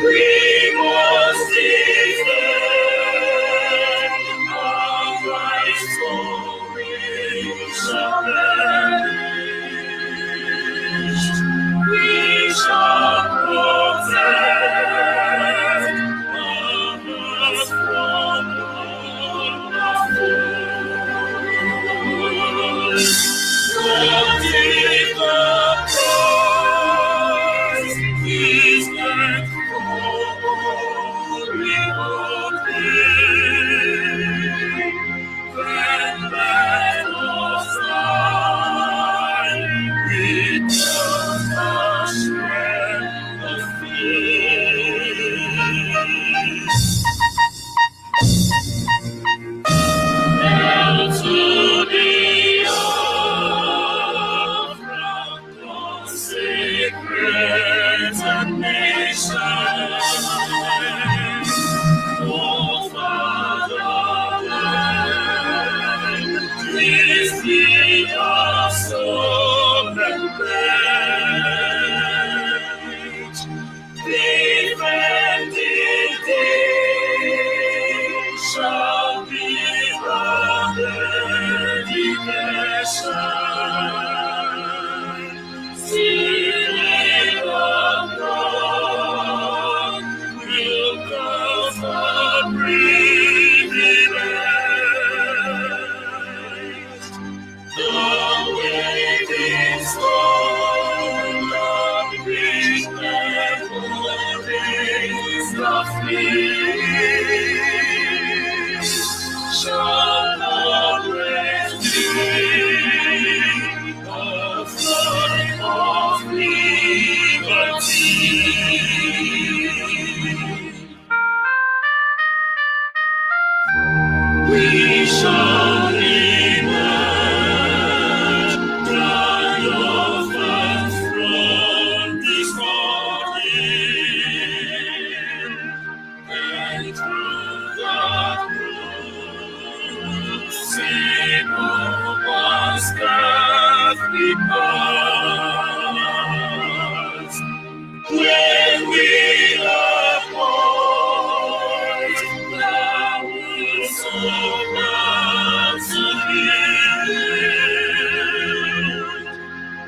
We must defend our rights, or we shall perish. We shall protect us from wonderful. What if the price is meant for we will pay? Then let us fly with the strength of peace. Hail to the consecrated nation, oh Fatherland, please be our sovereign pledge. Defending thee shall be our dedication. Sealing of God will cause our privilege. The waving stone of which memories of peace shall always be the flag of liberty. We shall emerge triumphant from this morning, and through the crucible was earthly paths. When we are poised, thou wilt so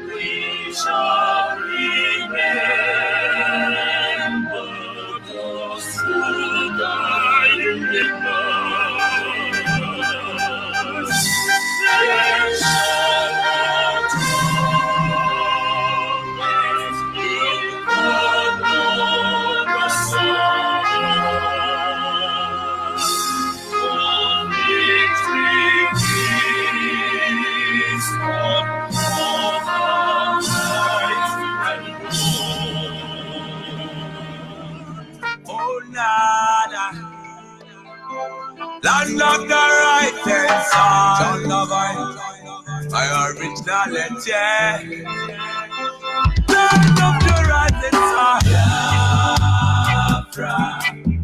we shall remember those who died in the past. There shall not always be another song. For victory is of all life and gold. Oh, nada. Land of the right-hand side, my originality. Land of the right-hand side, Biafra.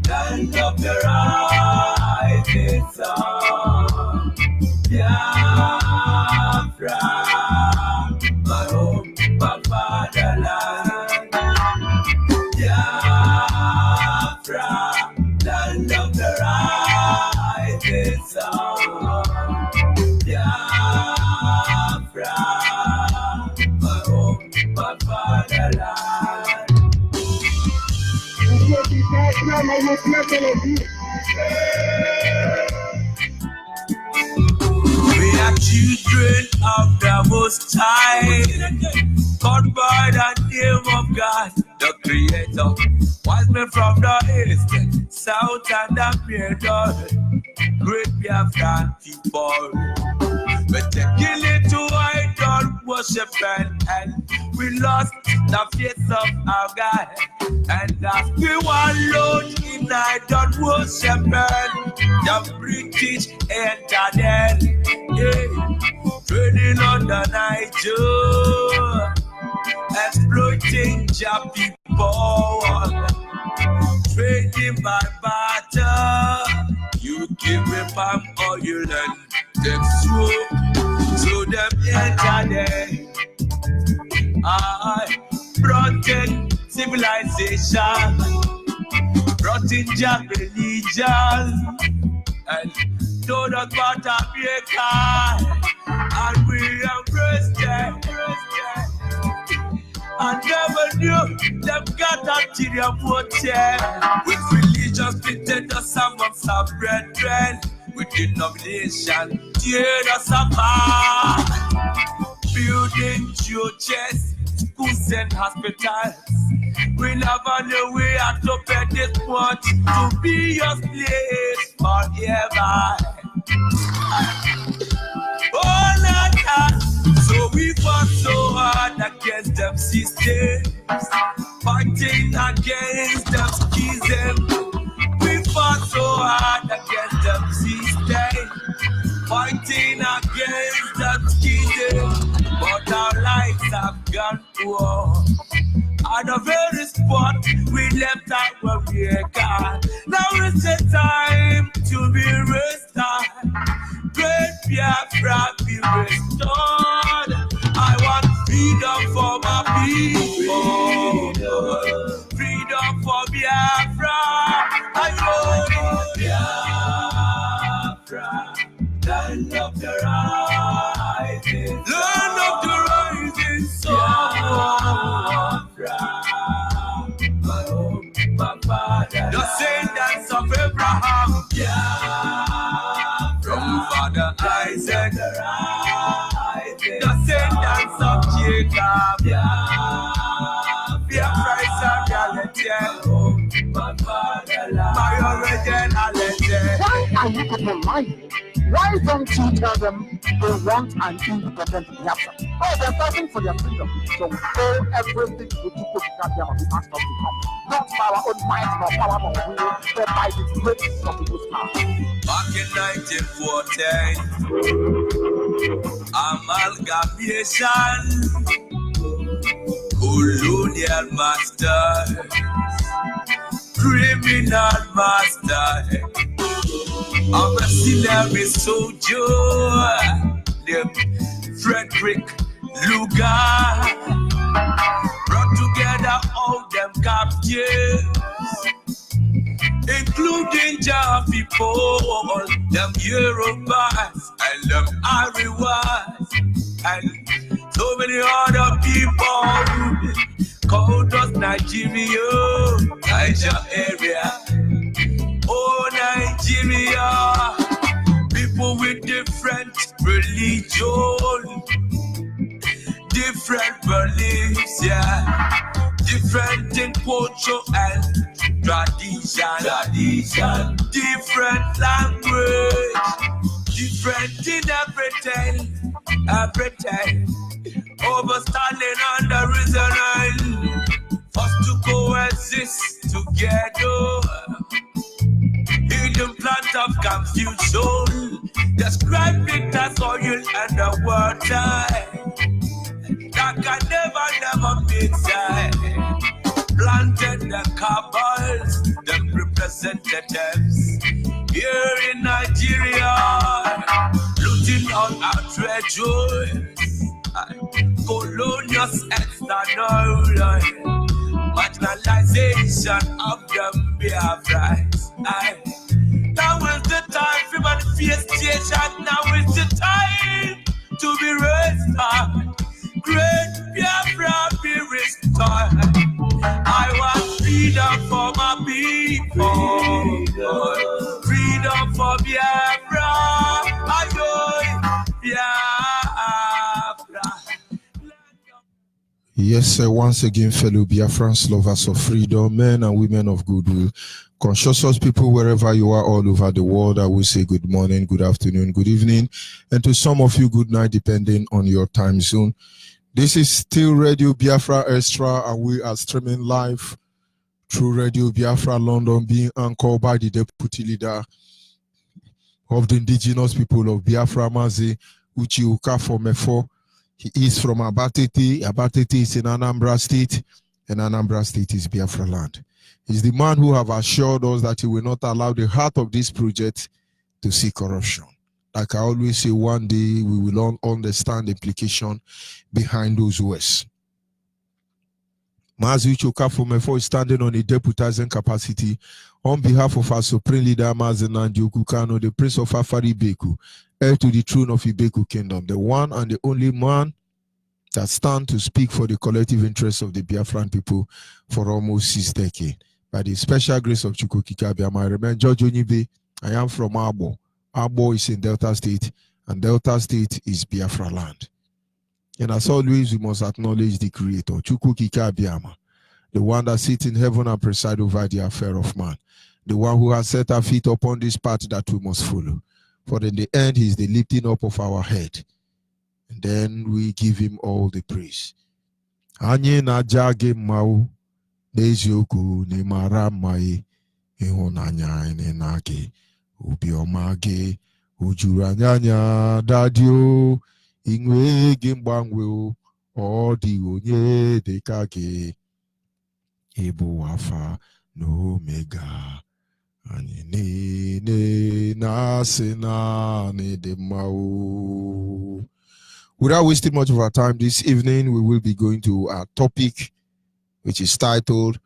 Land of the right-hand side, Biafra. My home, my fatherland, Biafra. Land of the right-hand side, Biafra. My home, my fatherland. We are children of the Most High, called by the name of God, the Creator. Wise men from the east, south, and the middle, great Biafran people. We're taking it to idol worship and we lost the faith of our God. And as we were alone in idol worship, the British entered in, trading on the Niger, exploiting your people, trading by barter. You give me palm oil and take smoke, so them entered in. I brought in civilization, not in your religion. And told us about America, and we embraced them. I never knew them got ulterior motive. With religion splitted us amongst our brethren. With denomination teared us apart. Building churches, schools and hospitals. We never knew we had to pay this much to be your slaves forever. Oh, Lord, so we fought so hard against them systems, fighting against them schisms. We fought so hard against them systems, fighting against them schisms. But our lives have gone poor. At the very spot we left out where we got. Now is the time to be restored. Great Biafra be restored. I want freedom for my people. Freedom for Biafra. I want Biafra. Land of the rising. Land of the rising sun. The descendants of Abraham, from Father Isaac, descendants of Jacob, Christ of reality, my originality. Why are you people lying? Why don't you tell them they want an independent Biafra? Oh, they're fighting for their freedom. So we owe everything we do to Biafra we asked us to come. Not by our own might nor power nor will, but by the grace of the Most High. Back in 1914, amalgamation, colonial masters, criminal masters. A mercenary soldier named Frederick Lugar brought together all them captives, including Jah people, them Yorubas and them Ariwas, and so many other people called us Niger area. Oh, Nigeria, people with different religion, different beliefs, yeah, different in culture and tradition, different language, different in everything, overstanding on the reason, first to coexist together. Hidden plant of confusion, describe it as oil and the water that can never mix. Planted the cabals, the representatives here in Nigeria, looting on our treasures, colonial external marginalization of the Biafras. Now is the time for manifestation. Now is the time to be restored. Great Biafra be restored. I want freedom for my people. Freedom for Biafra. I want Biafra. Yes, sir. Once again, fellow Biafrans, lovers of freedom, men and women of goodwill, conscious people wherever you are all over the world, I will say good morning, good afternoon, good evening, and to some of you, good night, depending on your time zone. This is still Radio Biafra Extra, and we are streaming live through Radio Biafra London, being anchored by the Deputy Leader of the indigenous people of Biafra, Mazi Uche Okafor Mefo. He is from Abatete. Abatete is in Anambra State, and Anambra State is Biafra land. He's the man who have assured us that he will not allow the heart of this project to see corruption. Like I always say, one day we will all understand the implication behind those words. Mazi Chokafo is standing on a deputizing capacity on behalf of our Supreme Leader Mazi Nnamdi Kanu, the Prince of Afari Ibeku, heir to the throne of Ibeku Kingdom, the one and the only man that stand to speak for the collective interests of the Biafran people for almost 6 decades. By the special grace of Chukwu Okike Abiama, I remain George Onyibe. I am from Abo. Abo is in Delta State, and Delta State is Biafra land. And as always, we must acknowledge the Creator, Chukwu Okike Abiama, the one that sits in heaven and presides over the affair of man, the one who has set our feet upon this path that we must follow. For in the end, he is the lifting up of our head. And then we give him all the praise. Anye na jage mau n'eziokwu n'ịmara mma ịhụnanya n'age obiọma gị ojuru anya dadi o inwe gị mgbanwe o ọ dị onye dịka gị ịbụ Alpha na Omega anyị niile na-asị na dị mma o. Without wasting much of our time this evening, we will be going to our topic, which is titled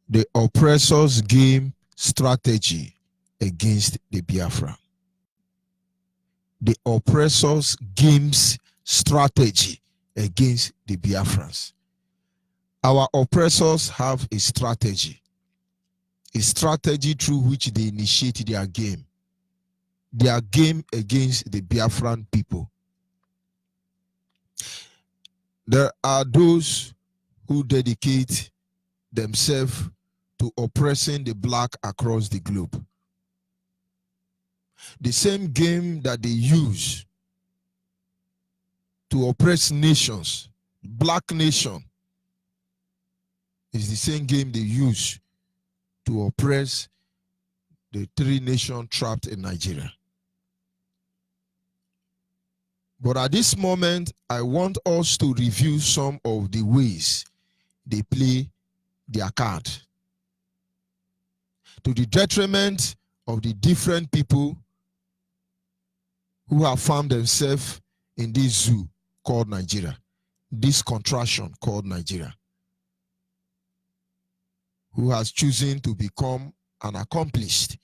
The Oppressor's Game Strategy Against the Biafra. The Oppressor's Games Strategy Against the Biafrans. Our oppressors have a strategy through which they initiate their game against the Biafran people. There are those who dedicate themselves to oppressing the black across the globe. The same game that they use to oppress nations, black nation, is the same game they use to oppress the 3 nations trapped in Nigeria. But at this moment, I want us to review some of the ways they play their card, to the detriment of the different people who have found themselves in this zoo called Nigeria, this contraction called Nigeria, who has chosen to become an accomplice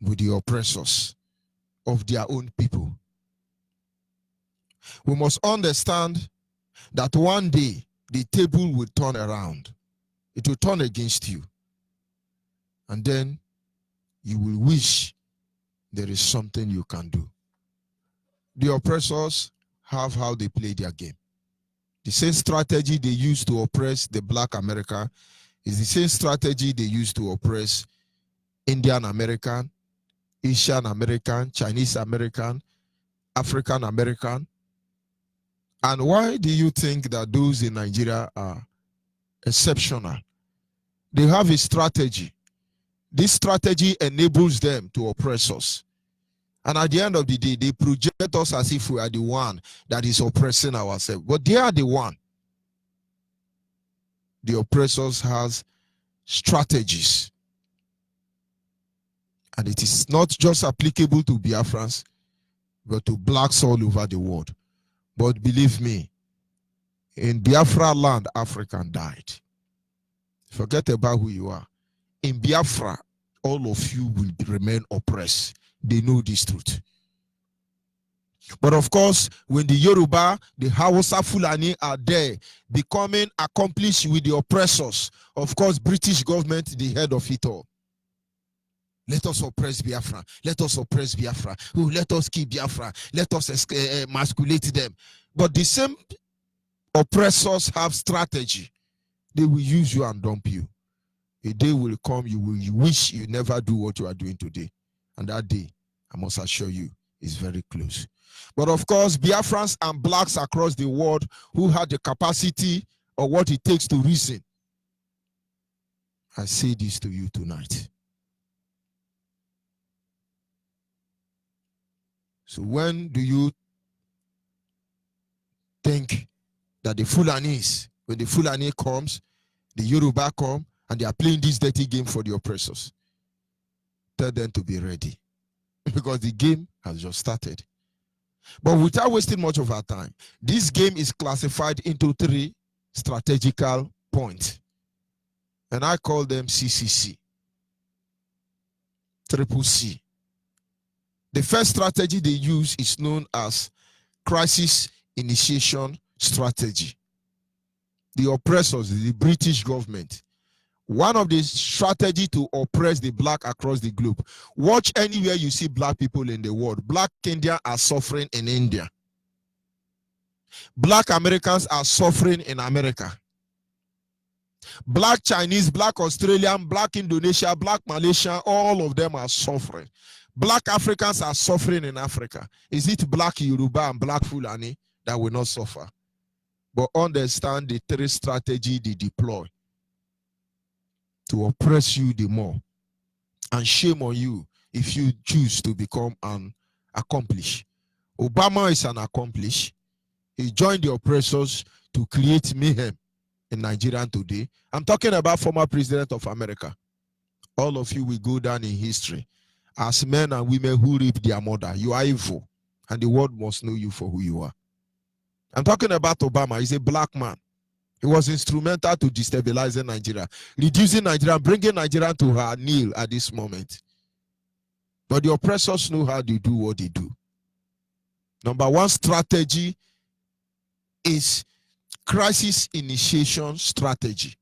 with the oppressors of their own people. We must understand that one day the table will turn around. It will turn against you. And then you will wish there is something you can do. The oppressors have how they play their game. The same strategy they use to oppress the black America is the same strategy they use to oppress Indian American, Asian American, Chinese American, African American. And why do you think that those in Nigeria are exceptional? They have a strategy. This strategy enables them to oppress us. And at the end of the day, they project us as if we are the one that is oppressing ourselves. But they are the one. The oppressors has strategies. And it is not just applicable to Biafrans, but to blacks all over the world. But believe me, in Biafra land, African died. Forget about who you are. In Biafra, all of you will remain oppressed. They know this truth. But of course, when the Yoruba, the Hausa Fulani are there, becoming accomplished with the oppressors, of course, British government, the head of it all. Let us oppress Biafra. Let us oppress Biafra. Oh, let us keep Biafra. Let us emasculate them. But the same oppressors have strategy. They will use you and dump you. A day will come, you wish you never do what you are doing today. And that day, I must assure you, is very close. But of course, Biafrans and blacks across the world who had the capacity or what it takes to reason. I say this to you tonight. So when do you think that the Fulanis, when the Fulani comes, the Yoruba come, and they are playing this dirty game for the oppressors? Tell them to be ready, because the game has just started. But without wasting much of our time, this game is classified into 3 strategical point. And I call them CCC. Triple C. The first strategy they use is known as crisis initiation strategy. The oppressors, the British government, one of the strategy to oppress the black across the globe. Watch anywhere you see black people in the world. Black Indians are suffering in India. Black Americans are suffering in America. Black Chinese, black Australian, black Indonesia, black Malaysia, all of them are suffering. Black Africans are suffering in Africa. Is it black Yoruba and black Fulani that will not suffer? But understand the three strategies they deploy to oppress you the more. And shame on you if you choose to become an accomplice. Obama is an accomplice. He joined the oppressors to create mayhem in Nigeria today. I'm talking about former president of America. All of you will go down in history as men and women who raped their mother. You are evil, and the world must know you for who you are. I'm talking about Obama. He's a black man. He was instrumental to destabilizing Nigeria, reducing Nigeria, bringing Nigeria to her knee at this moment. But the oppressors know how they do what they do. Number one strategy is crisis initiation strategy.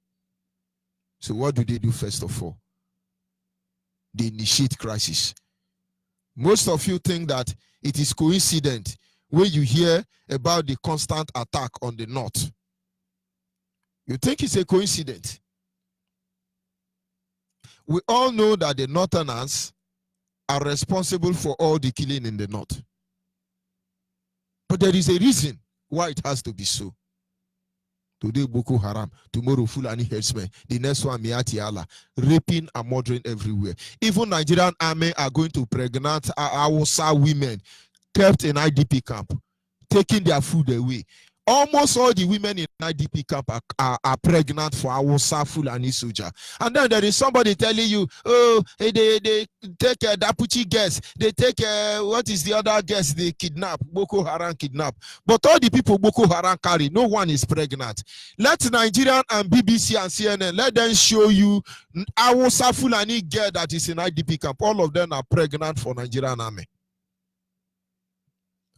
So what do they do first of all? They initiate crisis. Most of you think that it is coincident when you hear about the constant attack on the north. You think it's a coincidence. We all know that the northerners are responsible for all the killing in the north. But there is a reason why it has to be so. Today Boko Haram, tomorrow Fulani herdsmen, the next one Miati Allah, raping and murdering everywhere. Even Nigerian army are going to pregnant Hausa women kept in IDP camp, taking their food away. Almost all the women in IDP camp are pregnant for Hausa Fulani soldier. And then there is somebody telling you, oh, they take Dapuchi guest, they take, what is the other guest they kidnap, Boko Haram kidnap. But all the people Boko Haram carry, no one is pregnant. Let Nigerian and BBC and CNN, let them show you Hausa Fulani girl that is in IDP camp. All of them are pregnant for Nigerian army.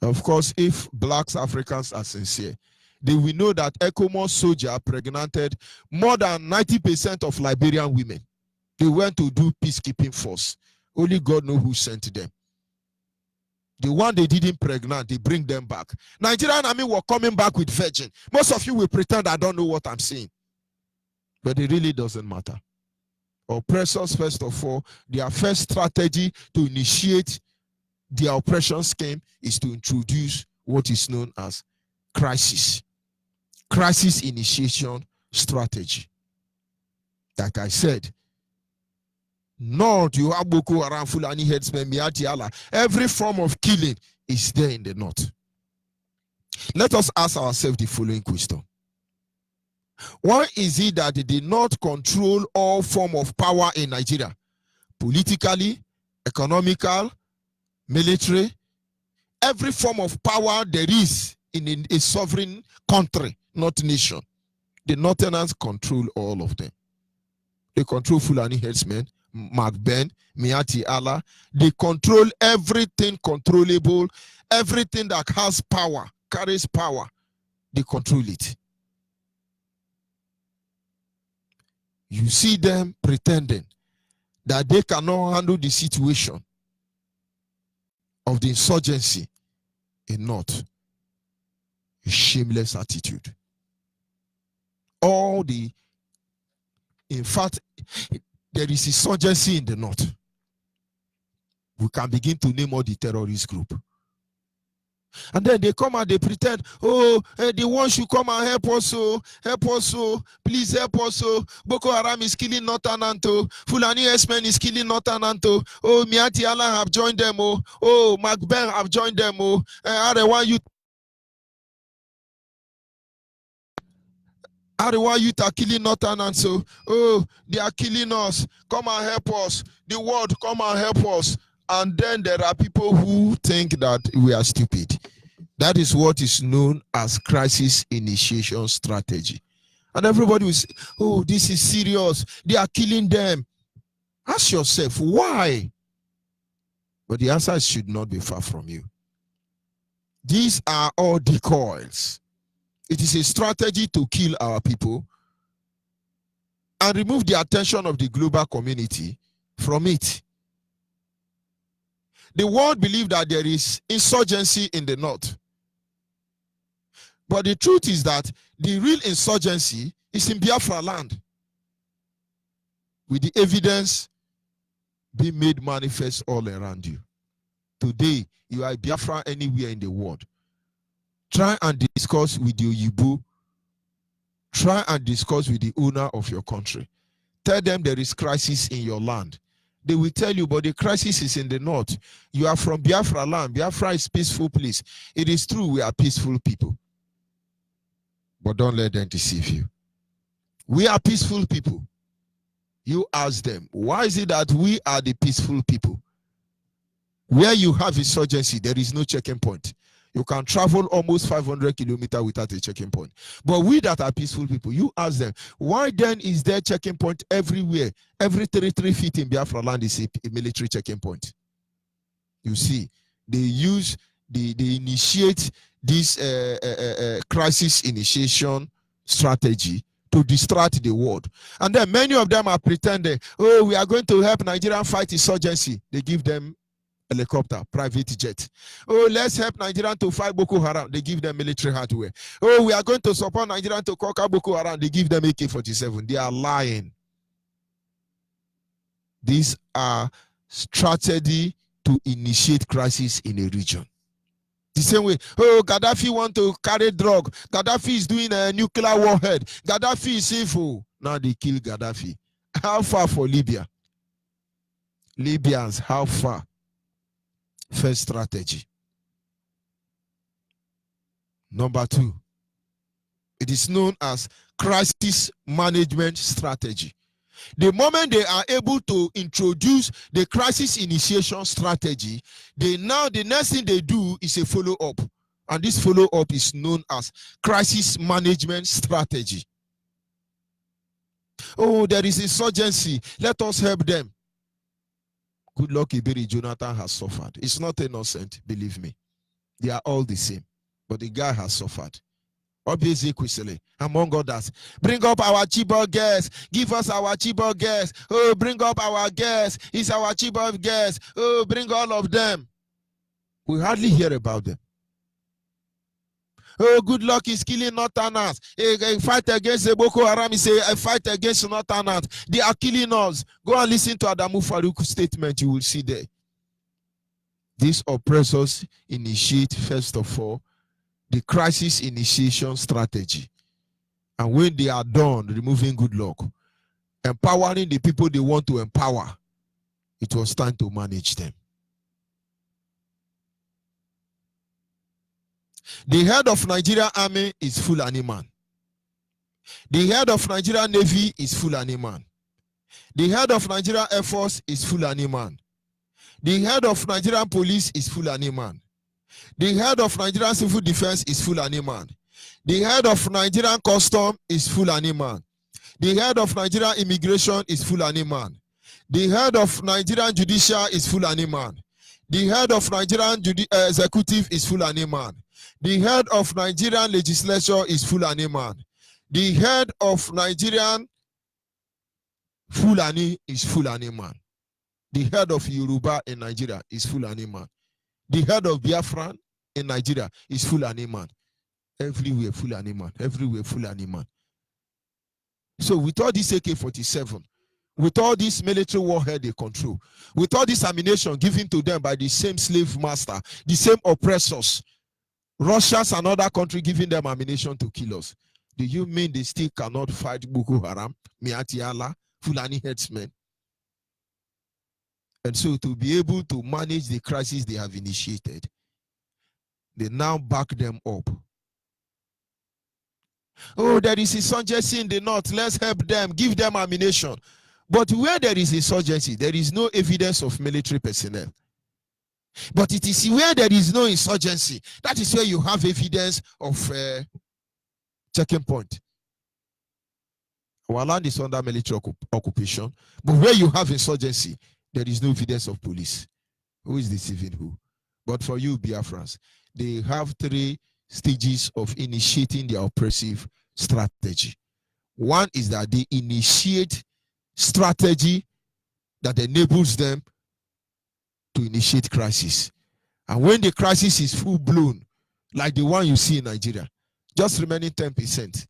Of course, if blacks, Africans are sincere, they will know that ECOMOS soldier pregnanted more than 90% of Liberian women. They went to do peacekeeping force. Only God knows who sent them. The one they didn't pregnant, they bring them back. Nigerian army were coming back with virgin. Most of you will pretend I don't know what I'm saying. But it really doesn't matter. Oppressors, first of all, their first strategy to initiate their oppression scheme is to introduce what is known as crisis initiation strategy. Like I said, north you have Boko Haram, Fulani headsmen, Miati Allah. Every form of killing is there in the north. Let us ask ourselves the following question. Why is it that they not control all form of power in Nigeria? Politically, economical, military, every form of power there is in a sovereign country, not nation. The Northerners control all of them. They control Fulani headsmen, Mark Ben, Miati Allah. They control everything controllable, everything that has power, carries power. They control it. You see them pretending that they cannot handle the situation of the insurgency in North. A shameless attitude. In fact, there is insurgency in the North. We can begin to name all the terrorist group. And then they come and they pretend, oh, the one should come and help us, please help us. Boko Haram is killing Northern Anto. Fulani S-Men is killing Northern Anto. Oh, Miati Allah have joined them. Oh, Mark Ben have joined them. Arewa youth are killing Northern Anto. Oh, they are killing us. Come and help us. The world, come and help us. And then there are people who think that we are stupid. That is what is known as crisis initiation strategy. And everybody will say, oh, this is serious. They are killing them. Ask yourself, why? But the answer should not be far from you. These are all decoys. It is a strategy to kill our people and remove the attention of the global community from it. The world believes that there is insurgency in the north. But the truth is that the real insurgency is in Biafra land, with the evidence being made manifest all around you. Today, you are Biafra anywhere in the world. Try and discuss with the Oyibo. Try and discuss with the owner of your country. Tell them there is crisis in your land. They will tell you, but the crisis is in the north. You are from Biafra land. Biafra is a peaceful place. It is true we are peaceful people. But don't let them deceive you. We are peaceful people. You ask them, why is it that we are the peaceful people? Where you have insurgency, there is no checking point. You can travel almost 500 kilometers without a checking point. But we that are peaceful people, you ask them, why then is there checking point everywhere? Every 3 feet in Biafra land is a military checking point. You see, they initiate this crisis initiation strategy to distract the world. And then many of them are pretending, oh, we are going to help Nigeria fight insurgency. They give them helicopter, private jet. Oh, let's help Nigeria to fight Boko Haram. They give them military hardware. Oh, we are going to support Nigeria to conquer Boko Haram. They give them AK-47. They are lying. These are strategy to initiate crisis in a region. The same way, oh, Gaddafi want to carry drug. Gaddafi is doing a nuclear warhead. Gaddafi is evil. Now they kill Gaddafi. How far for Libya? Libyans, how far? First strategy. Number 2, it is known as crisis management strategy. The moment they are able to introduce the crisis initiation strategy, the next thing they do is a follow-up. And this follow-up is known as crisis management strategy. Oh, there is insurgency. Let us help them. Good luck, Iberi. Jonathan has suffered. It's not innocent, believe me. They are all the same. But the guy has suffered. Obviously, among others. Bring up our Chibok girls. Give us our Chibok girls. Oh, bring up our girls. It's our Chibok girls. Oh, bring all of them. We hardly hear about them. Oh, good luck is killing Northerners. A fight against the Boko Haram is a fight against Northerners. They are killing us. Go and listen to Adamu Farouk's statement. You will see there. These oppressors initiate, first of all, the crisis initiation strategy. And when they are done removing good luck, empowering the people they want to empower, it was time to manage them. The head of Nigerian Army is Fulani man. The head of Nigerian Navy is Fulani man. The head of Nigerian Air Force is Fulani man. The head of Nigerian Police is Fulani man. The head of Nigerian Civil Defense is Fulani man. The head of Nigerian Custom is Fulani man. The head of Nigerian Immigration is Fulani man. The head of Nigerian Judicial is Fulani man. The head of Nigerian Executive is Fulani man. The head of Nigerian Legislature is Fulani man. The head of Nigerian Fulani is Fulani man. The head of Yoruba in Nigeria is Fulani man. The head of Biafran in Nigeria is Fulani man. Everywhere Fulani man. Everywhere Fulani man. So with all this AK-47, with all this military warhead they control, with all this ammunition given to them by the same slave master, the same oppressors, Russians and other countries giving them ammunition to kill us, do you mean they still cannot fight Boko Haram, Miati Allah, Fulani headsmen? And so to be able to manage the crisis they have initiated, they now back them up. Oh, there is insurgency in the north. Let's help them, give them ammunition. But where there is insurgency, there is no evidence of military personnel. But it is where there is no insurgency, that is where you have evidence of checking point. Our land is under military occupation, but where you have insurgency, there is no evidence of police. Who is deceiving who? But for you, Biafrans, they have 3 stages of initiating their oppressive strategy. One is that they initiate strategy that enables them to initiate crisis. And when the crisis is full-blown, like the one you see in Nigeria, just remaining 10%.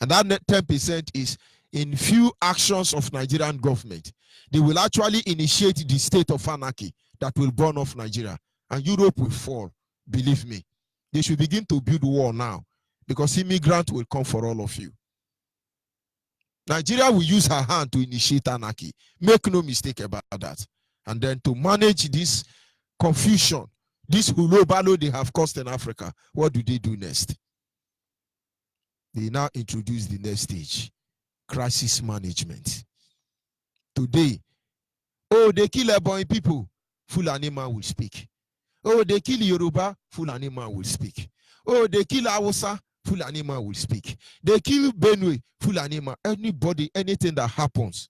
And that 10% is in few actions of Nigerian government. They will actually initiate the state of anarchy that will burn off Nigeria. And Europe will fall, believe me. They should begin to build wall now, because immigrants will come for all of you. Nigeria will use her hand to initiate anarchy. Make no mistake about that. And then to manage this confusion, this hulobalo they have caused in Africa, what do they do next? They now introduce the next stage, crisis management. Today, oh, they kill Ebonyi people, Fulani man will speak. Oh, they kill Yoruba, Fulani man will speak. Oh, they kill Hausa, Fulani man will speak. They kill Benue, Fulani man. Anybody, anything that happens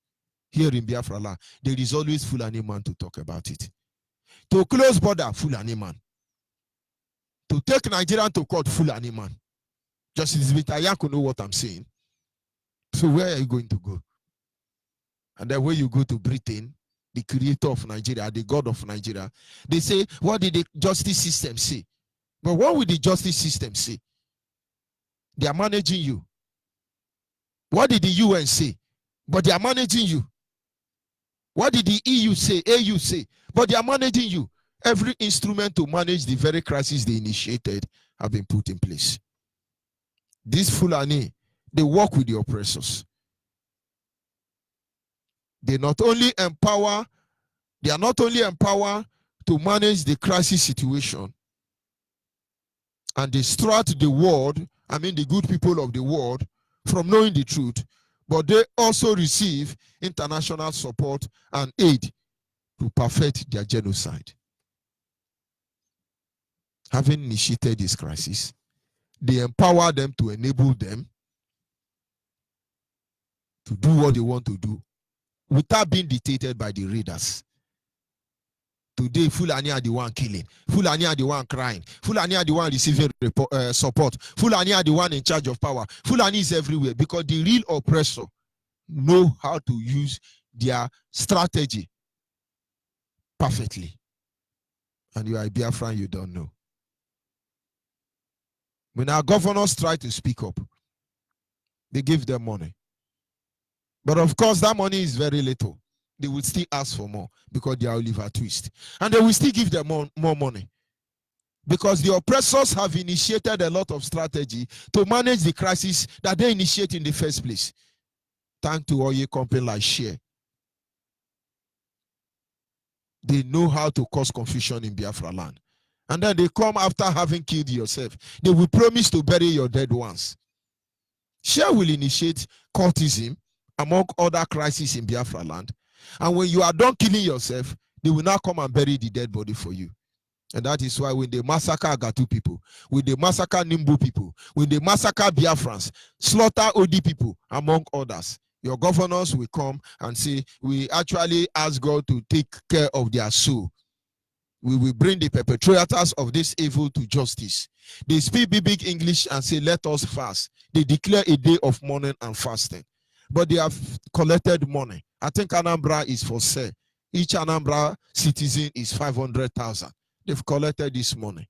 here in Biafra land, there is always Fulani man to talk about it. To close border, Fulani man. To take Nigeria to court, Fulani man. Justice Vitayanko know what I'm saying. So where are you going to go? And then when you go to Britain, the creator of Nigeria, the God of Nigeria, they say, what did the justice system say? But what will the justice system say? They are managing you. What did the UN say? But they are managing you. What did the EU say, AU say? But they are managing you. Every instrument to manage the very crisis they initiated have been put in place. These Fulani, they work with the oppressors. They are not only empowered to manage the crisis situation and distract the world, the good people of the world, from knowing the truth, but they also receive international support and aid to perfect their genocide. Having initiated this crisis, they empower them to enable them to do what they want to do without being dictated by the raiders. Today, Fulani are the one killing. Fulani are the one crying. Fulani are the one receiving support. Fulani are the one in charge of power. Fulani is everywhere because the real oppressor know how to use their strategy perfectly. And you are a Biafran, you don't know. When our governors try to speak up, they give them money. But of course, that money is very little. They will still ask for more because they are Oliver Twist. And they will still give them more money. Because the oppressors have initiated a lot of strategy to manage the crisis that they initiate in the first place. Thanks to oil company like Share. They know how to cause confusion in Biafra land. And then they come after having killed yourself. They will promise to bury your dead ones. Share will initiate cultism among other crises in Biafra land. And when you are done killing yourself, they will now come and bury the dead body for you. And that is why when they massacre Agatu people, when they massacre Nimbu people, when they massacre Biafrans, slaughter OD people, among others, your governors will come and say, we actually ask God to take care of their soul. We will bring the perpetrators of this evil to justice. They speak big English and say, let us fast. They declare a day of mourning and fasting. But they have collected money. I think Anambra is for sale. Each Anambra citizen is 500,000. They've collected this money.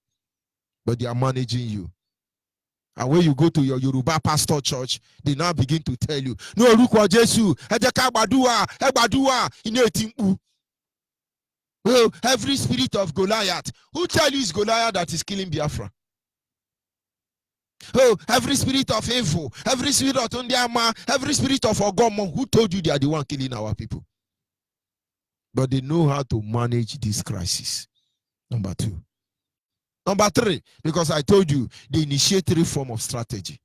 But they are managing you. And when you go to your Yoruba pastor church, they now begin to tell you, no, Rukwa Jesu, well, every spirit of Goliath. Who tell you is Goliath that is killing Biafra? Oh, every spirit of evil, every spirit of Tundiama, every spirit of Ogomo, who told you they are the one killing our people? But they know how to manage this crisis. Number 2. Number 3, because I told you, they initiate 3 forms of strategy.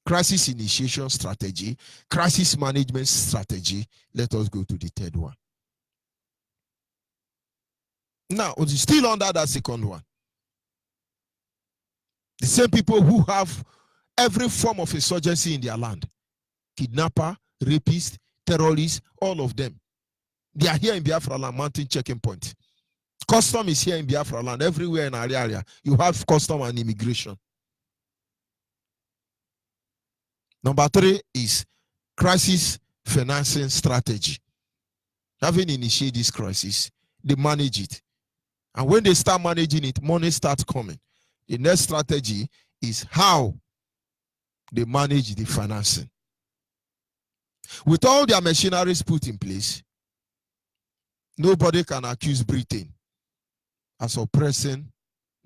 Crisis initiation strategy, crisis management strategy. Let us go to the 3rd one. Now, still under that 2nd one. The same people who have every form of insurgency in their land. kidnapper, rapist, terrorists, all of them. They are here in Biafra land, mountain checking point. Custom is here in Biafra land, everywhere in our area. You have custom and immigration. Number 3 is crisis financing strategy. Having initiated this crisis, they manage it. And when they start managing it, money starts coming. The next strategy is how they manage the financing. With all their machineries put in place, nobody can accuse Britain as oppressing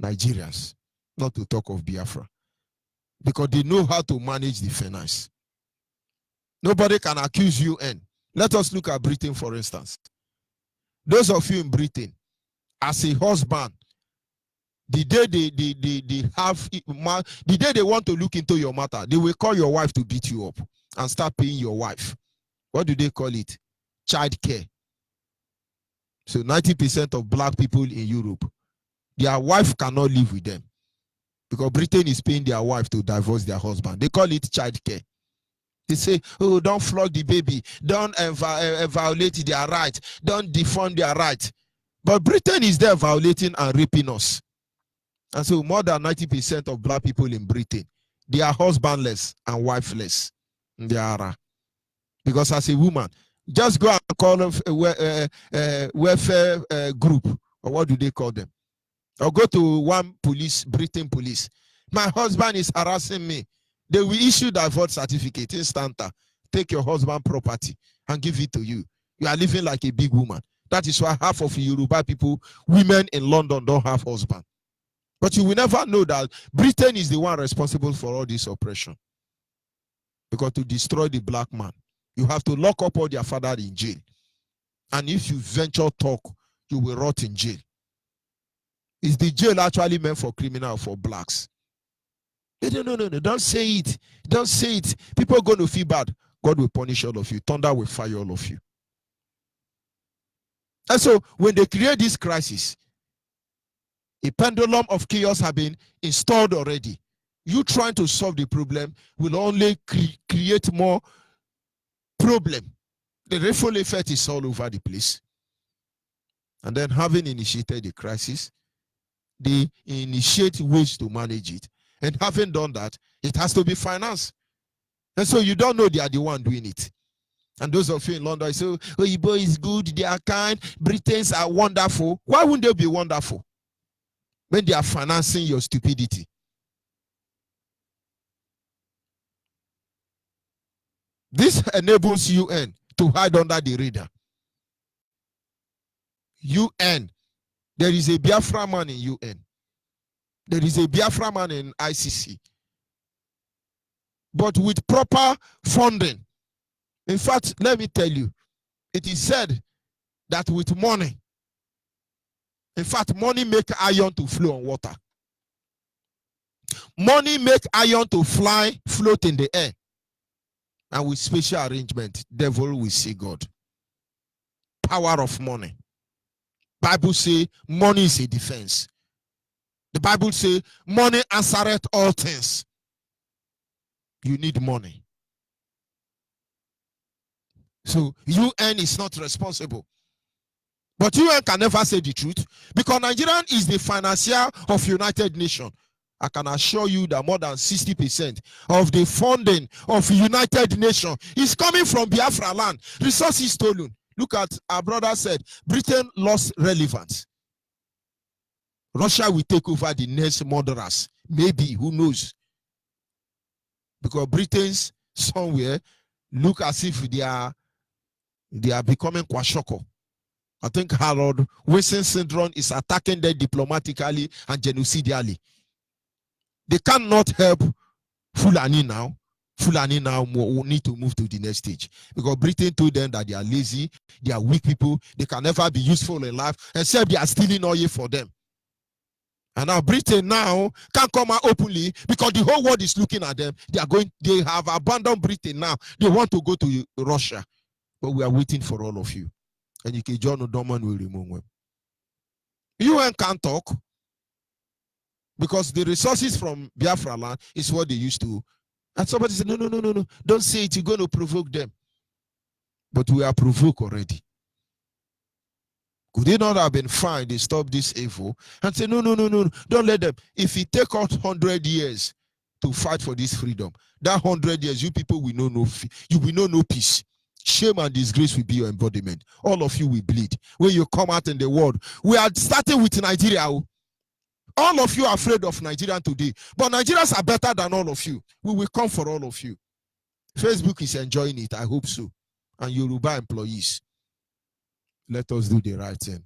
Nigerians, not to talk of Biafra, because they know how to manage the finance. Nobody can accuse UN. Let us look at Britain, for instance. Those of you in Britain, as a husband, the day they want to look into your matter, they will call your wife to beat you up and start paying your wife. What do they call it? Child care. So 90% of black people in Europe, their wife cannot live with them because Britain is paying their wife to divorce their husband. They call it child care. They say, oh, don't flog the baby, don't violate their right, don't defund their right. But Britain is there violating and raping us. And so more than 90% of black people in Britain, they are husbandless and wifeless. They are. Because as a woman, just go and call a welfare group, or what do they call them? Or go to one police, Britain police. My husband is harassing me. They will issue divorce certificate instanta. Take your husband's property and give it to you. You are living like a big woman. That is why half of Yoruba people, women in London, don't have husband. But you will never know that Britain is the one responsible for all this oppression. Because to destroy the black man, you have to lock up all their father in jail. And if you venture talk, you will rot in jail. Is the jail actually meant for criminal, for blacks? No. Don't say it. Don't say it. People are going to feel bad. God will punish all of you. Thunder will fire all of you. And so when they create this crisis, a pendulum of chaos has been installed already. You trying to solve the problem will only create more problem. The ripple effect is all over the place. And then having initiated the crisis, they initiate ways to manage it. And having done that, it has to be financed. And so you don't know they are the one doing it. And those of you in London say, oh, Igbo is good, they are kind, Britons are wonderful. Why wouldn't they be wonderful when they are financing your stupidity? This enables UN to hide under the radar. UN. There is a Biafra man in UN. There is a Biafra man in ICC. But with proper funding. In fact, let me tell you, it is said that with money, in fact, money make iron to flow on water. Money make iron to fly, float in the air. And with special arrangement, devil will see God. Power of money. Bible say money is a defense. The Bible say money answereth all things. You need money. So UN is not responsible. But UN can never say the truth because Nigeria is the financier of United Nations. I can assure you that more than 60% of the funding of United Nations is coming from Biafra land. Resources stolen. Look at our brother said, Britain lost relevance. Russia will take over the next murderers. Maybe, who knows? Because Britons somewhere look as if they are becoming Kwashoko. I think Harold Wilson syndrome is attacking them diplomatically and genocidally. They cannot help Fulani now. Fulani now need to move to the next stage. Because Britain told them that they are lazy, they are weak people, they can never be useful in life, except they are stealing oil for them. And now Britain now can't come out openly because the whole world is looking at them. They have abandoned Britain now. They want to go to Russia. But we are waiting for all of you. And you can John O'Donnell will remove them. UN can't talk because the resources from Biafra land is what they used to And somebody said, no, don't say it, you're going to provoke them. But we are provoked already. Could they not have been fine? They stop this evil and say, no, don't let them. If it take us 100 years to fight for this freedom, that 100 years, you people will know you will know no peace. Shame and disgrace will be your embodiment. All of you will bleed. When you come out in the world, we are starting with Nigeria. All of you are afraid of Nigeria today, but Nigerians are better than all of you. We will come for all of you. Facebook is enjoying it, I hope so. And Yoruba employees, let us do the right thing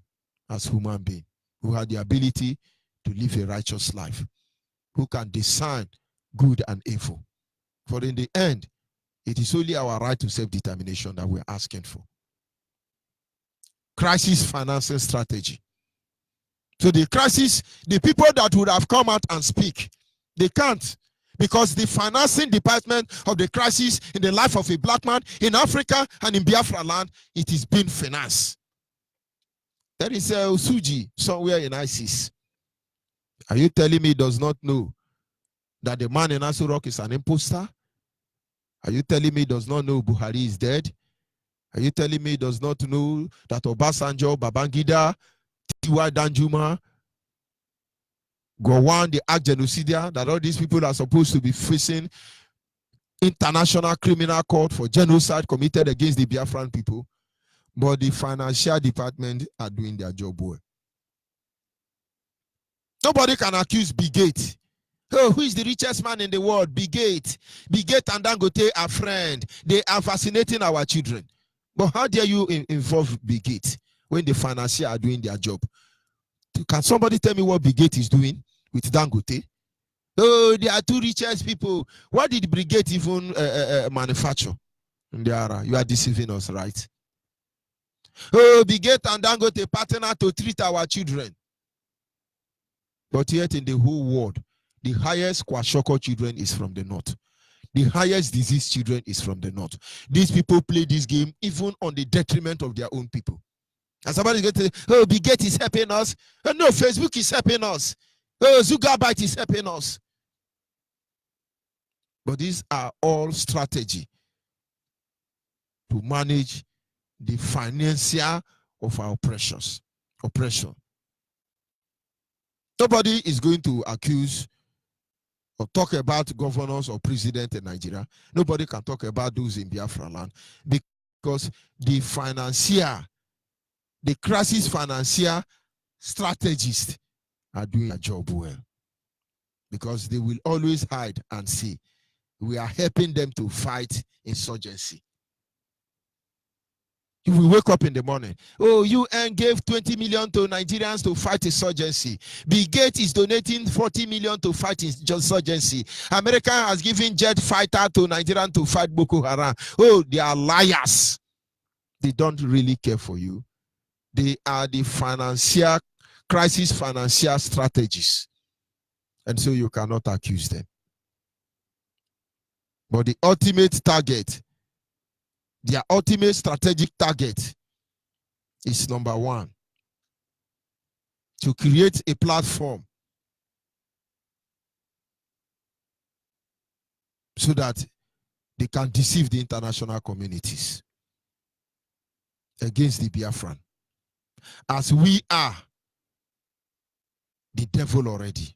as human beings who have the ability to live a righteous life, who can discern good and evil. For in the end, it is only our right to self-determination that we're asking for. Crisis financing strategy. So the crisis, the people that would have come out and speak, they can't, because the financing department of the crisis in the life of a black man in Africa and in Biafra land, it is being financed. There is a Osuji somewhere in ISIS. Are you telling me he does not know that the man in Aso Rock is an imposter? Are you telling me he does not know Buhari is dead? Are you telling me he does not know that Obasanjo, Babangida, Tiwa Danjuma, Gowon, the act genocidia, that all these people are supposed to be facing international criminal court for genocide committed against the Biafran people? But the financial department are doing their job well. Nobody can accuse Bill Gates. Oh, who is the richest man in the world? Bill Gates. Bill Gates and Dangote are friends. They are fascinating our children. But how dare you involve Bill Gates when the financiers are doing their job? Can somebody tell me what Bill Gates is doing with Dangote? Oh, they are two richest people. What did Bill Gates even manufacture? You are deceiving us, right? Oh, Bill Gates and Dangote partner to treat our children. But yet in the whole world, the highest kwashoko children is from the north. The highest disease children is from the north. These people play this game even on the detriment of their own people. And somebody is going to say, oh, Bill Gates is helping us. Oh, no, Facebook is helping us. Oh, Zuckerberg is helping us. But these are all strategy to manage the financier of our oppression. Nobody is going to accuse or talk about governors or president in Nigeria. Nobody can talk about those in Biafra land, because the financier, the crisis financier strategists are doing their job well, because they will always hide and say we are helping them to fight insurgency. You will wake up in the morning. Oh, UN gave 20 million to Nigerians to fight insurgency. Bill Gates is donating 40 million to fight insurgency. America has given jet fighter to Nigerians to fight Boko Haram. Oh, they are liars. They don't really care for you. They are the crisis financial strategists. And so you cannot accuse them. But the ultimate target, their ultimate strategic target is number one, to create a platform so that they can deceive the international communities against the Biafran. As we are the devil already.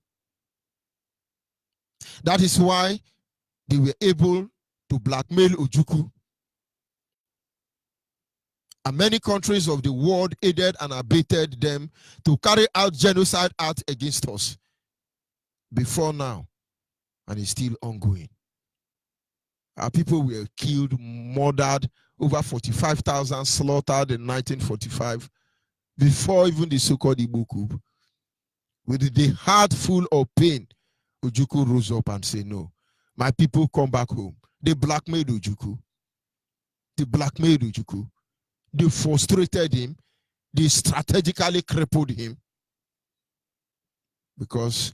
That is why they were able to blackmail Ojukwu. And many countries of the world aided and abated them to carry out genocide acts against us before now, and it's still ongoing. Our people were killed, murdered, over 45,000 slaughtered in 1945, before even the so-called Igbo coup. With the heart full of pain, Ojukwu rose up and said, no, my people come back home. They blackmailed Ojukwu. They frustrated him. They strategically crippled him, because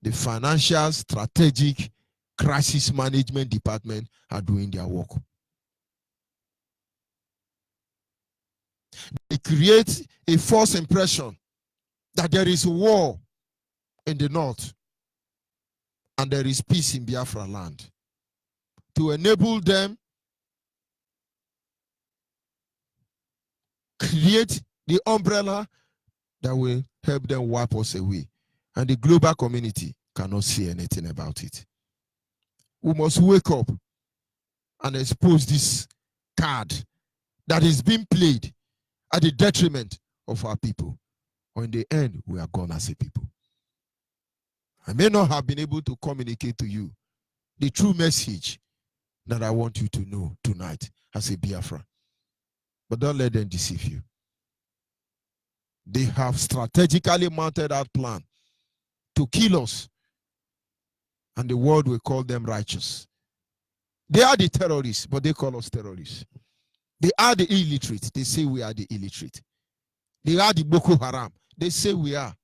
the financial strategic crisis management department are doing their work. They create a false impression that there is war in the north and there is peace in Biafra land. to enable them create the umbrella that will help them wipe us away. And the global community cannot see anything about it. We must wake up and expose this card that is being played at the detriment of our people. Or in the end, we are gone as a people. I may not have been able to communicate to you the true message that I want you to know tonight as a Biafra. But don't let them deceive you. They have strategically mounted that plan to kill us, and the world will call them righteous. They are the terrorists, but they call us terrorists. They are the illiterate. They say we are the illiterate. They are the Boko Haram. They say we are.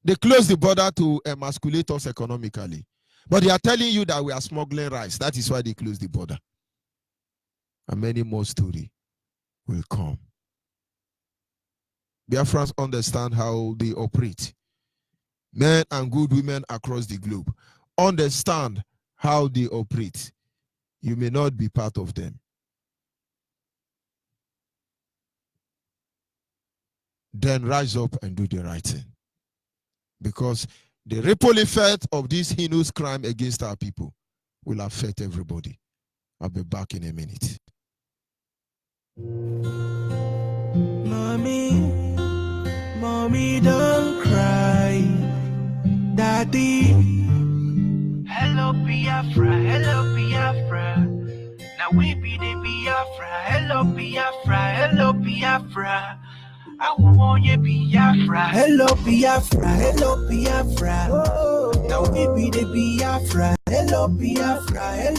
They close the border to emasculate us economically. But they are telling you that we are smuggling rice. That is why they close the border. And many more stories will come. Biafrans understand how they operate. Men and good women across the globe understand how they operate. You may not be part of them. Then rise up and do the right thing. Because the ripple effect of this heinous crime against our people will affect everybody. I'll be back in a minute. Mommy, don't cry. Daddy. Hello, Biafra. Now we be the Biafra. Hello, Biafra. I want you Biafra. Hello, Biafra. Now we be the Biafra. Hello, Biafra. I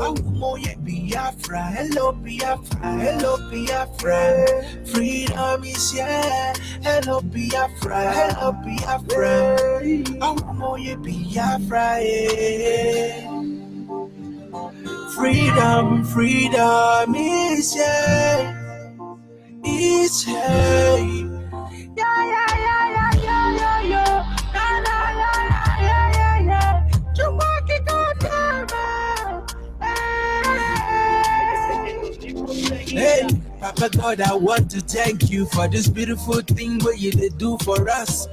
want you Biafra. Hello, Biafra. Freedom is here. Hello, Biafra. I want you Biafra. Yeah. Freedom is here. It's hey. Hey, Papa God, I want to thank you for this beautiful thing what you did do for us.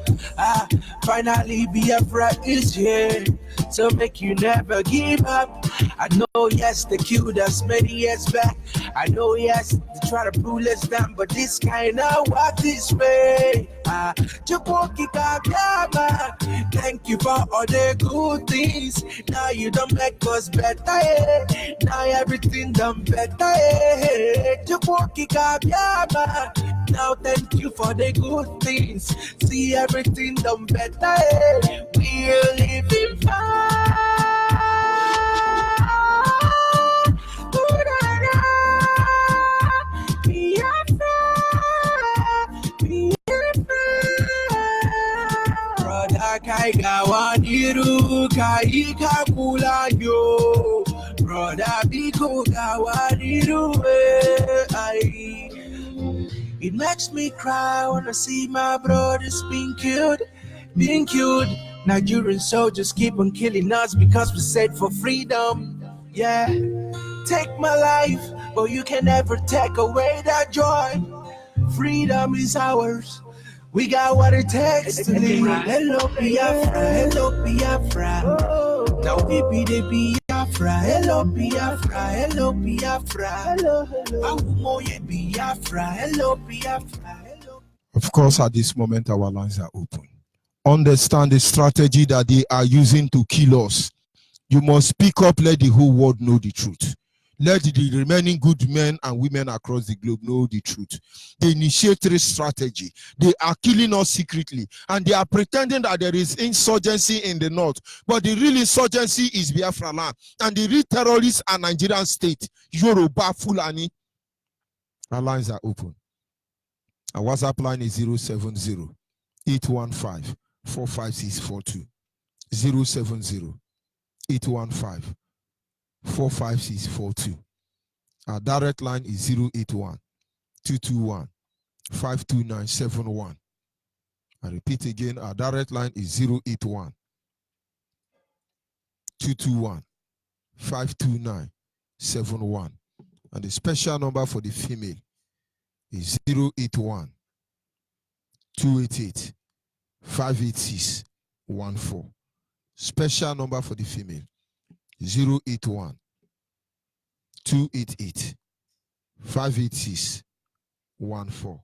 Finally Biafra is here, so make you never give up. I know, yes, they killed us many years back. I know, yes, they try to pull us down, but this kind of walk this way. Thank you for all the good things. Now you don't make us better. Now everything done better. Now thank you for the good things. See everything done better. We're living fine. Kai gawaniru kai kakula yo, brother biko gawaniru It makes me cry when I see my brothers being killed. Nigerian soldiers keep on killing us because we said for freedom. Yeah, take my life, but you can never take away that joy. Freedom is ours. We got what it takes to live. Hello, Biafra. Now we be the Biafra. Hello, Biafra. Hello, Biafra. Of course, at this moment, our lines are open. Understand the strategy that they are using to kill us. You must speak up, let the whole world know the truth. Let the remaining good men and women across the globe know the truth. They initiate this strategy. They are killing us secretly. And they are pretending that there is insurgency in the north. But the real insurgency is Biafra land. And the real terrorists are Nigerian state. Yoruba, Fulani. Our lines are open. Our WhatsApp line is 070-815-45642. 070-815-45642. Our direct line is 081-221-52971. I repeat again, our direct line is 221 529 71. And the special number for the female is 081 288 586 14. Special number for the female 081 288 586 14.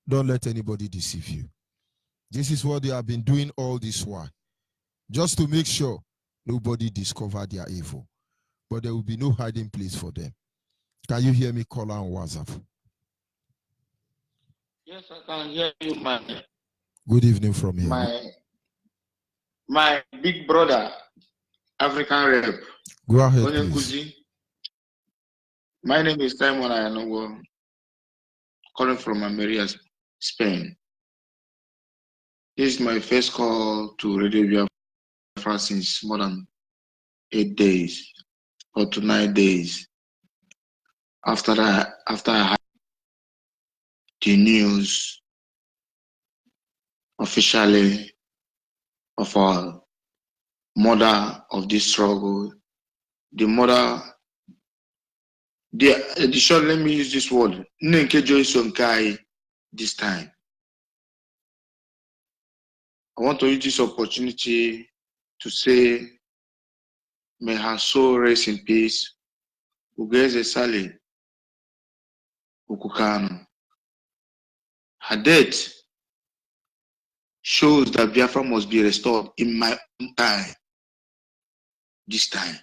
Don't let anybody deceive you. This is what they have been doing all this while, just to make sure nobody discover their evil. But there will be no hiding place for them. Can you hear me, caller on WhatsApp? Yes, I can hear you, man. Good evening from here. My big brother, African rep. Go ahead, please. My name is Simon Ayanogo, calling from Almeria, Spain. This is my first call to Radio Biafra since more than 8 days or to 9 days. After I had the news officially of our mother of this struggle, the mother, the short, let me use this word, Nenke Joyce Sonkai, this time. I want to use this opportunity to say, may her soul rest in peace. Ugeze Sale Ukukano. Her death shows that Biafra must be restored in my own time. This time.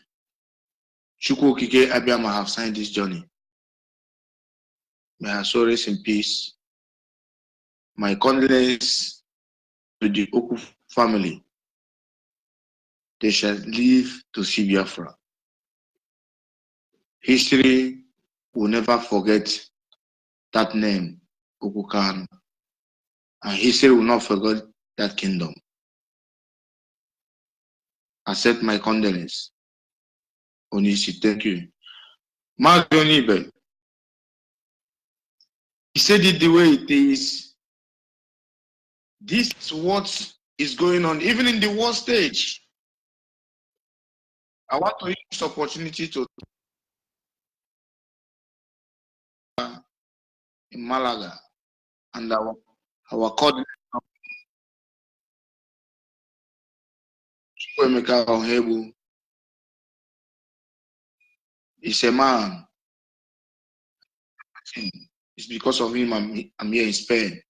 Chukwu Okike Abiyama have signed this journey. May her soul rest in peace. My condolences to the Oku family. They shall live to see Biafra. History will never forget that name, Okukan. And history will not forget that kingdom. Accept my condolence. Onisi, thank you. Mark Jonibe. He said it the way it is. This is what is going on, even in the war stage. I want to use this opportunity to in Malaga and our coordinator Chukwemeka Onhebu is a man. It's because of him I'm here in Spain.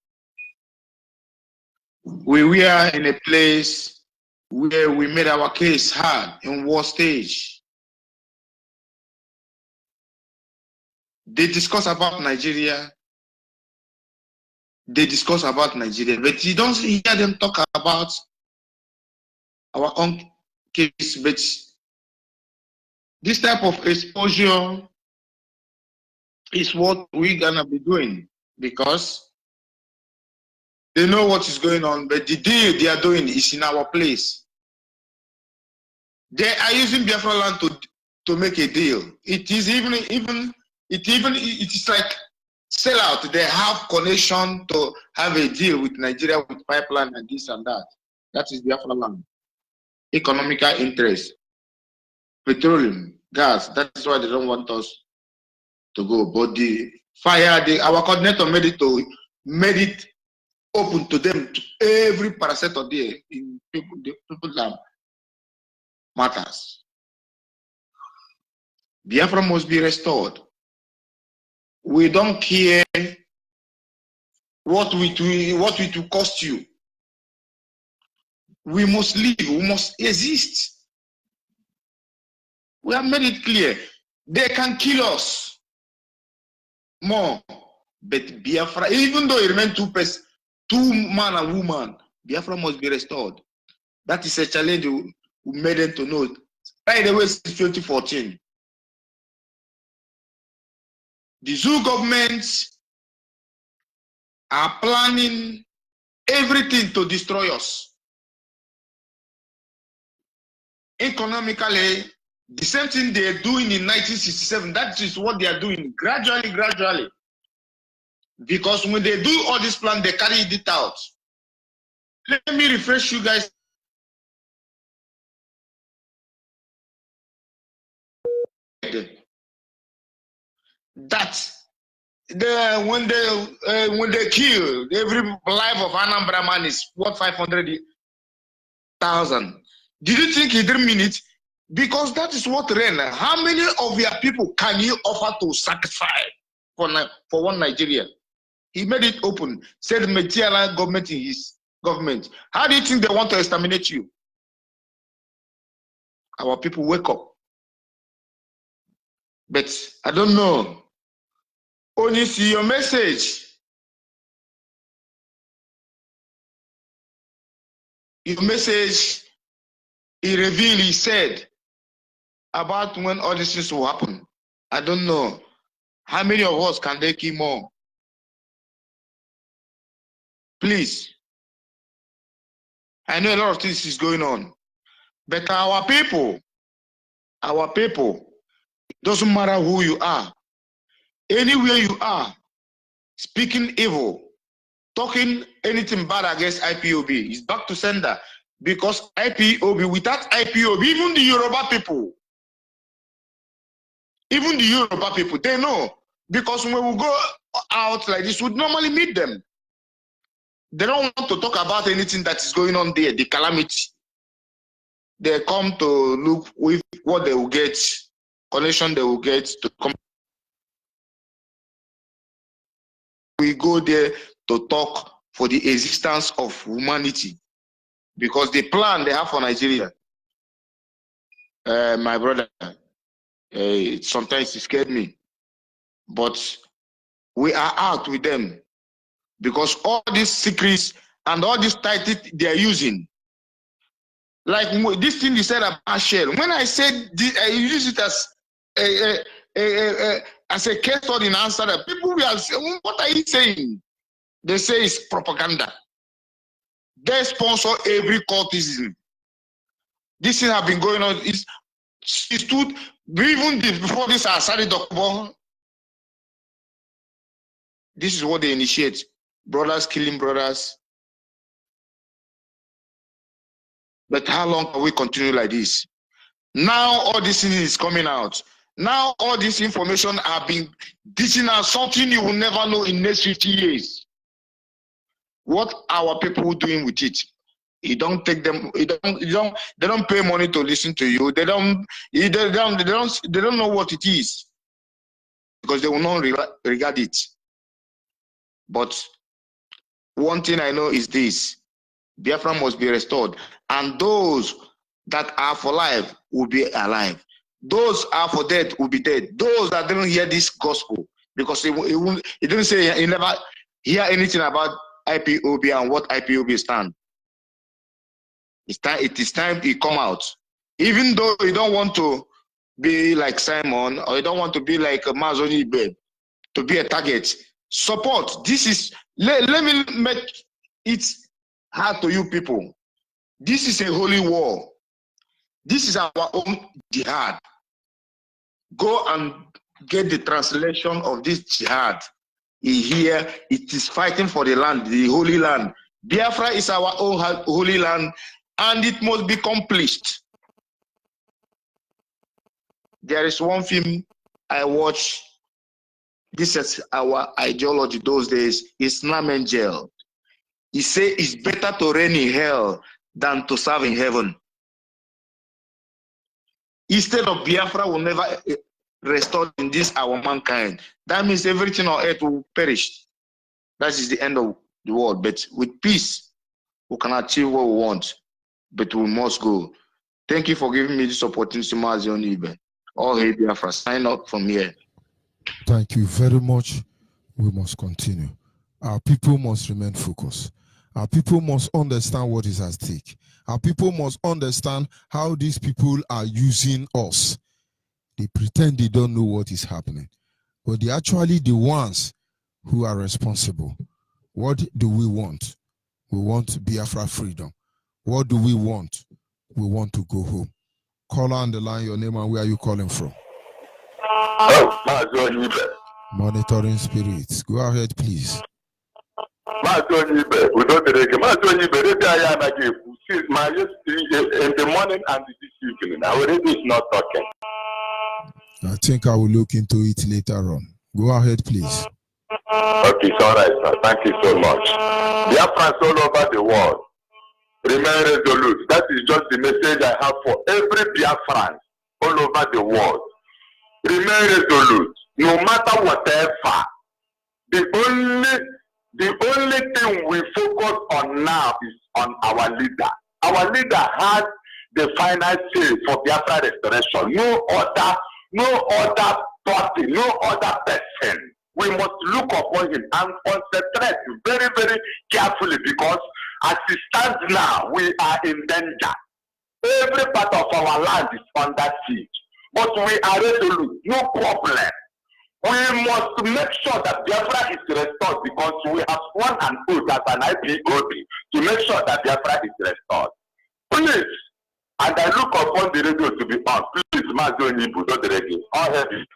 We were in a place where we made our case hard in war stage. They discuss about Nigeria. But you don't hear them talk about our own case. But this type of exposure is what we're gonna be doing, because they know what is going on, but the deal they are doing is in our place. They are using Biafra land to make a deal. It is it is like sell out. They have connection to have a deal with Nigeria with pipeline and this and that. That is Biafra land. Economical interest, petroleum, gas. That is why they don't want us to go. But the fire, our coordinator made it open to them, to every parasector there in people that matters. Biafra must be restored. We don't care what it will cost you. We must live, we must exist. We have made it clear. They can kill us more, but Biafra, even though it remains two man and woman, Biafra must be restored. That is a challenge we made them to know. Right away, since 2014. The zoo governments are planning everything to destroy us. Economically, the same thing they are doing in 1967, that is what they are doing gradually. Because when they do all this plan, they carry it out. Let me refresh you guys that when they kill, every life of Anambra man is what 500,000. Did you think he didn't mean it? Because that is what ran. How many of your people can you offer to sacrifice for one Nigeria? He made it open. Said Metiala government in his government. How do you think they want to exterminate you? Our people wake up. But I don't know. Only see your message. Your message, he revealed, he said about when all these things will happen. I don't know. How many of us can they kill more? Please. I know a lot of things is going on. But our people, doesn't matter who you are, anywhere you are, speaking evil, talking anything bad against IPOB, is back to sender. Because IPOB, without IPOB, even the Yoruba people, they know. Because when we go out like this, we normally meet them. They don't want to talk about anything that is going on there, the calamity. They come to look with what they will get, connection they will get to come. We go there to talk for the existence of humanity. Because the plan they have for Nigeria, my brother, sometimes it scared me. But we are out with them. Because all these secrets and all these titles they are using, like this thing you said about Shell. When I said this, I use it as a case study in answer that people will say, what are you saying? They say it's propaganda. They sponsor every cultism. This thing have been going on. It stood even before this started. This is what they initiate. Brothers killing brothers. But how long can we continue like this? Now all this thing is coming out. Now all this information have been teaching us something you will never know in the next 50 years. What our people doing with it? You don't take them. They don't pay money to listen to you. They don't know what it is because they will not regard it. But one thing I know is this: Biafra must be restored, and those that are for life will be alive. Those are for dead will be dead. Those that didn't hear this gospel, because it didn't say, he never hear anything about IPOB and what IPOB stand. It is time it come out. Even though you don't want to be like Simon, or you don't want to be like Mazoni Ibe, to be a target, support. This is, let me make it hard to you people. This is a holy war. This is our own jihad. Go and get the translation of this jihad. Here, it is fighting for the land, the holy land. Biafra is our own holy land, and it must be accomplished. There is one film I watched. This is our ideology those days. Islam Angel. He say it's better to reign in hell than to serve in heaven. Instead of Biafra will never restore in this our mankind. That means everything on earth will perish. That is the end of the world. But with peace, we can achieve what we want. But we must go. Thank you for giving me this opportunity, Mazioni Ibe. All hail Biafra. Sign up from here. Thank you very much. We must continue. Our people must remain focused. Our people must understand what is at stake. Our people must understand how these people are using us. They pretend they don't know what is happening, but they're actually the ones who are responsible. What do we want? We want Biafra freedom. What do we want? We want to go home. Call on the line, your name and where are you calling from? Monitoring spirits. Go ahead, please. In the morning and this evening, our radio is not talking. I think I will look into it later on. Go ahead, please. Okay, it's all right, sir. Thank you so much. Biafrans all over the world, remain resolute. That is just the message I have for every Biafran all over the world. Remain resolute, no matter whatever. The only thing we focus on now is on our leader. Our leader has the final say for Biafra restoration. No other party, no other person. We must look upon him and concentrate very, very carefully, because as it stands now, we are in danger. Every part of our land is under siege. But we are resolute, no problem. We must make sure that Biafra is restored, because we have sworn an oath as an IPOB to make sure that Biafra is restored. Please, and I look upon the radio to be on. Please, Mazo Nibu, don't the radio. All heavy.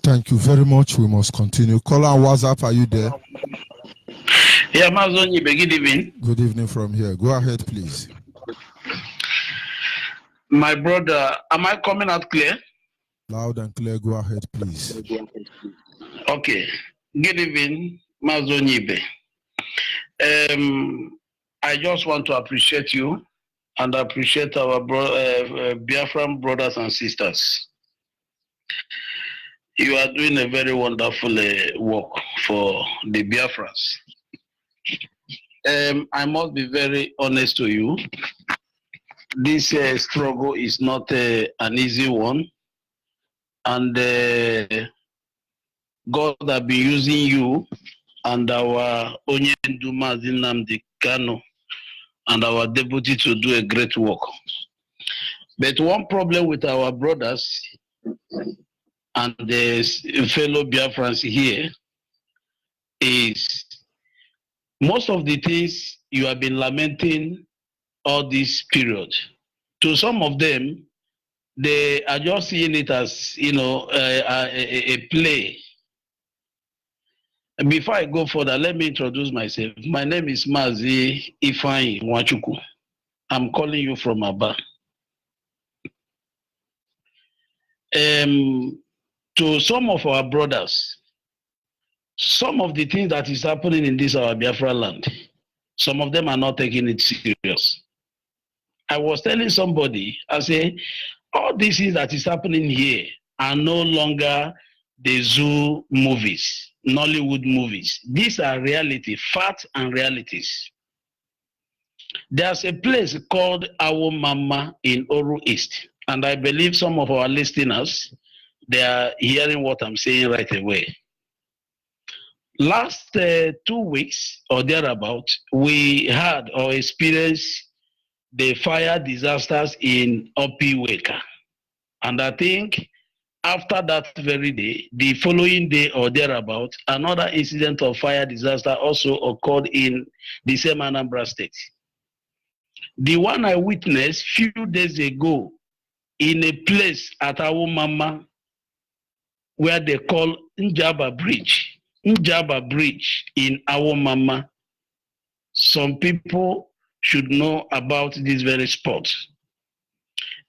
Thank you very much. We must continue. Caller on WhatsApp, are you there? Yeah, Mazoni, good evening. Good evening from here. Go ahead, please. My brother, am I coming out clear? Loud and clear. Go ahead, please. Okay. Good evening, Mazoni. I just want to appreciate you and appreciate our Biafran brothers and sisters. You are doing a very wonderful work for the Biafrans. I must be very honest to you. This struggle is not an easy one. And God has been using you and our Onyendu Mazi Nnamdi Kanu and our deputy to do a great work. But one problem with our brothers and the fellow Biafrans here is most of the things you have been lamenting all this period. To some of them, they are just seeing it as, you know, a play. And before I go further, let me introduce myself. My name is Mazi Ifeanyi Nwachukwu. I'm calling you from Aba. To some of our brothers, some of the things that is happening in this our Biafra land, some of them are not taking it serious. I was telling somebody, I say, all these things that is happening here are no longer the zoo movies, Nollywood movies. These are reality, facts and realities. There's a place called Awo Mama in Oru East, and I believe some of our listeners, they are hearing what I'm saying right away. Last 2 weeks or thereabout, we had or experienced the fire disasters in Opiweka. And I think after that very day, the following day or thereabout, another incident of fire disaster also occurred in the same Anambra State. The one I witnessed few days ago in a place at Awo Mama where they call Njaba Bridge in Awo Mama. Some people should know about this very spot.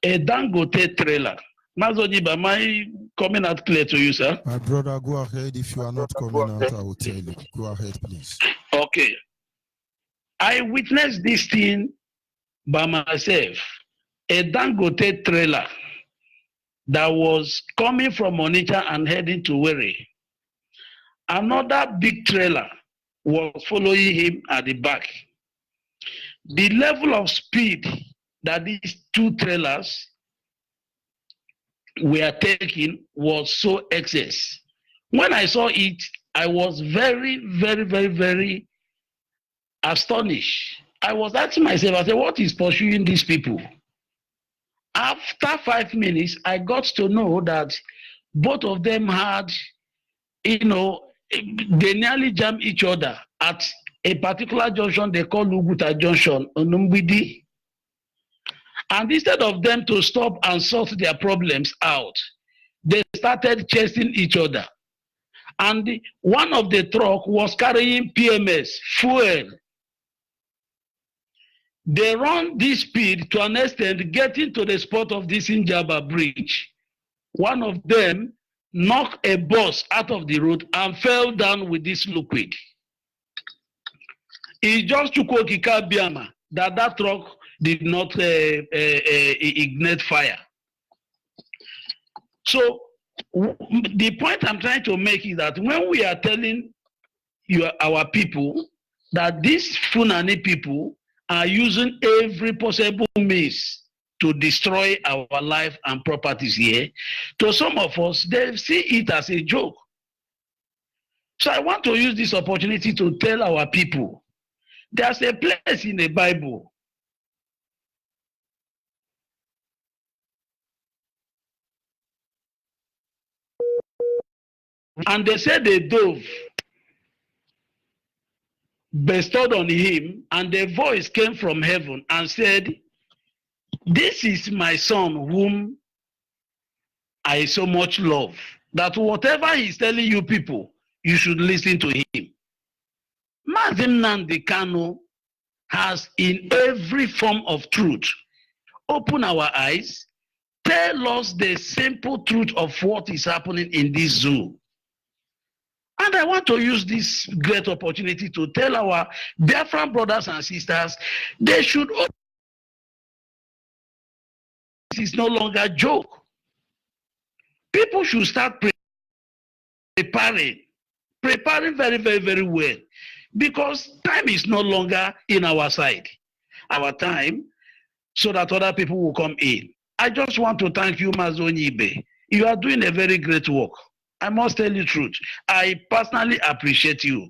A Dangote trailer. Mazojiba, am I coming out clear to you, sir? My brother, go ahead. If you are not coming out, I will tell you. Go ahead, please. Okay. I witnessed this thing by myself. A Dangote trailer that was coming from Onitsha and heading to Were. Another big trailer was following him at the back. The level of speed that these two trailers were taking was so excess. When I saw it, I was very, very, very, very astonished. I was asking myself, I said, what is pursuing these people? After 5 minutes, I got to know that both of them had, they nearly jammed each other at a particular junction they call Uguta Junction, Onumbidi. And instead of them to stop and sort their problems out, they started chasing each other. And one of the truck was carrying PMS, fuel. They run this speed to an extent, getting to the spot of this Injaba bridge. One of them knocked a bus out of the road and fell down with this liquid. It's just Chukwokika Biama that truck did not ignite fire. So the point I'm trying to make is that when we are telling our people that these Funani people are using every possible means to destroy our life and properties here, to some of us, they see it as a joke. So I want to use this opportunity to tell our people, there's a place in the Bible and they said the dove bestowed on him, and the voice came from heaven and said, this is my son whom I so much love, that whatever he's telling you people, you should listen to him. Mazi Nnamdi Kanu has in every form of truth opened our eyes, tell us the simple truth of what is happening in this zoo. And I want to use this great opportunity to tell our Biafran brothers and sisters, they should open. This is no longer a joke. People should start preparing very, very, very well, because time is no longer in our side. Our time, so that other people will come in. I just want to thank you, Mazi Onyibe. You are doing a very great work. I must tell you the truth. I personally appreciate you.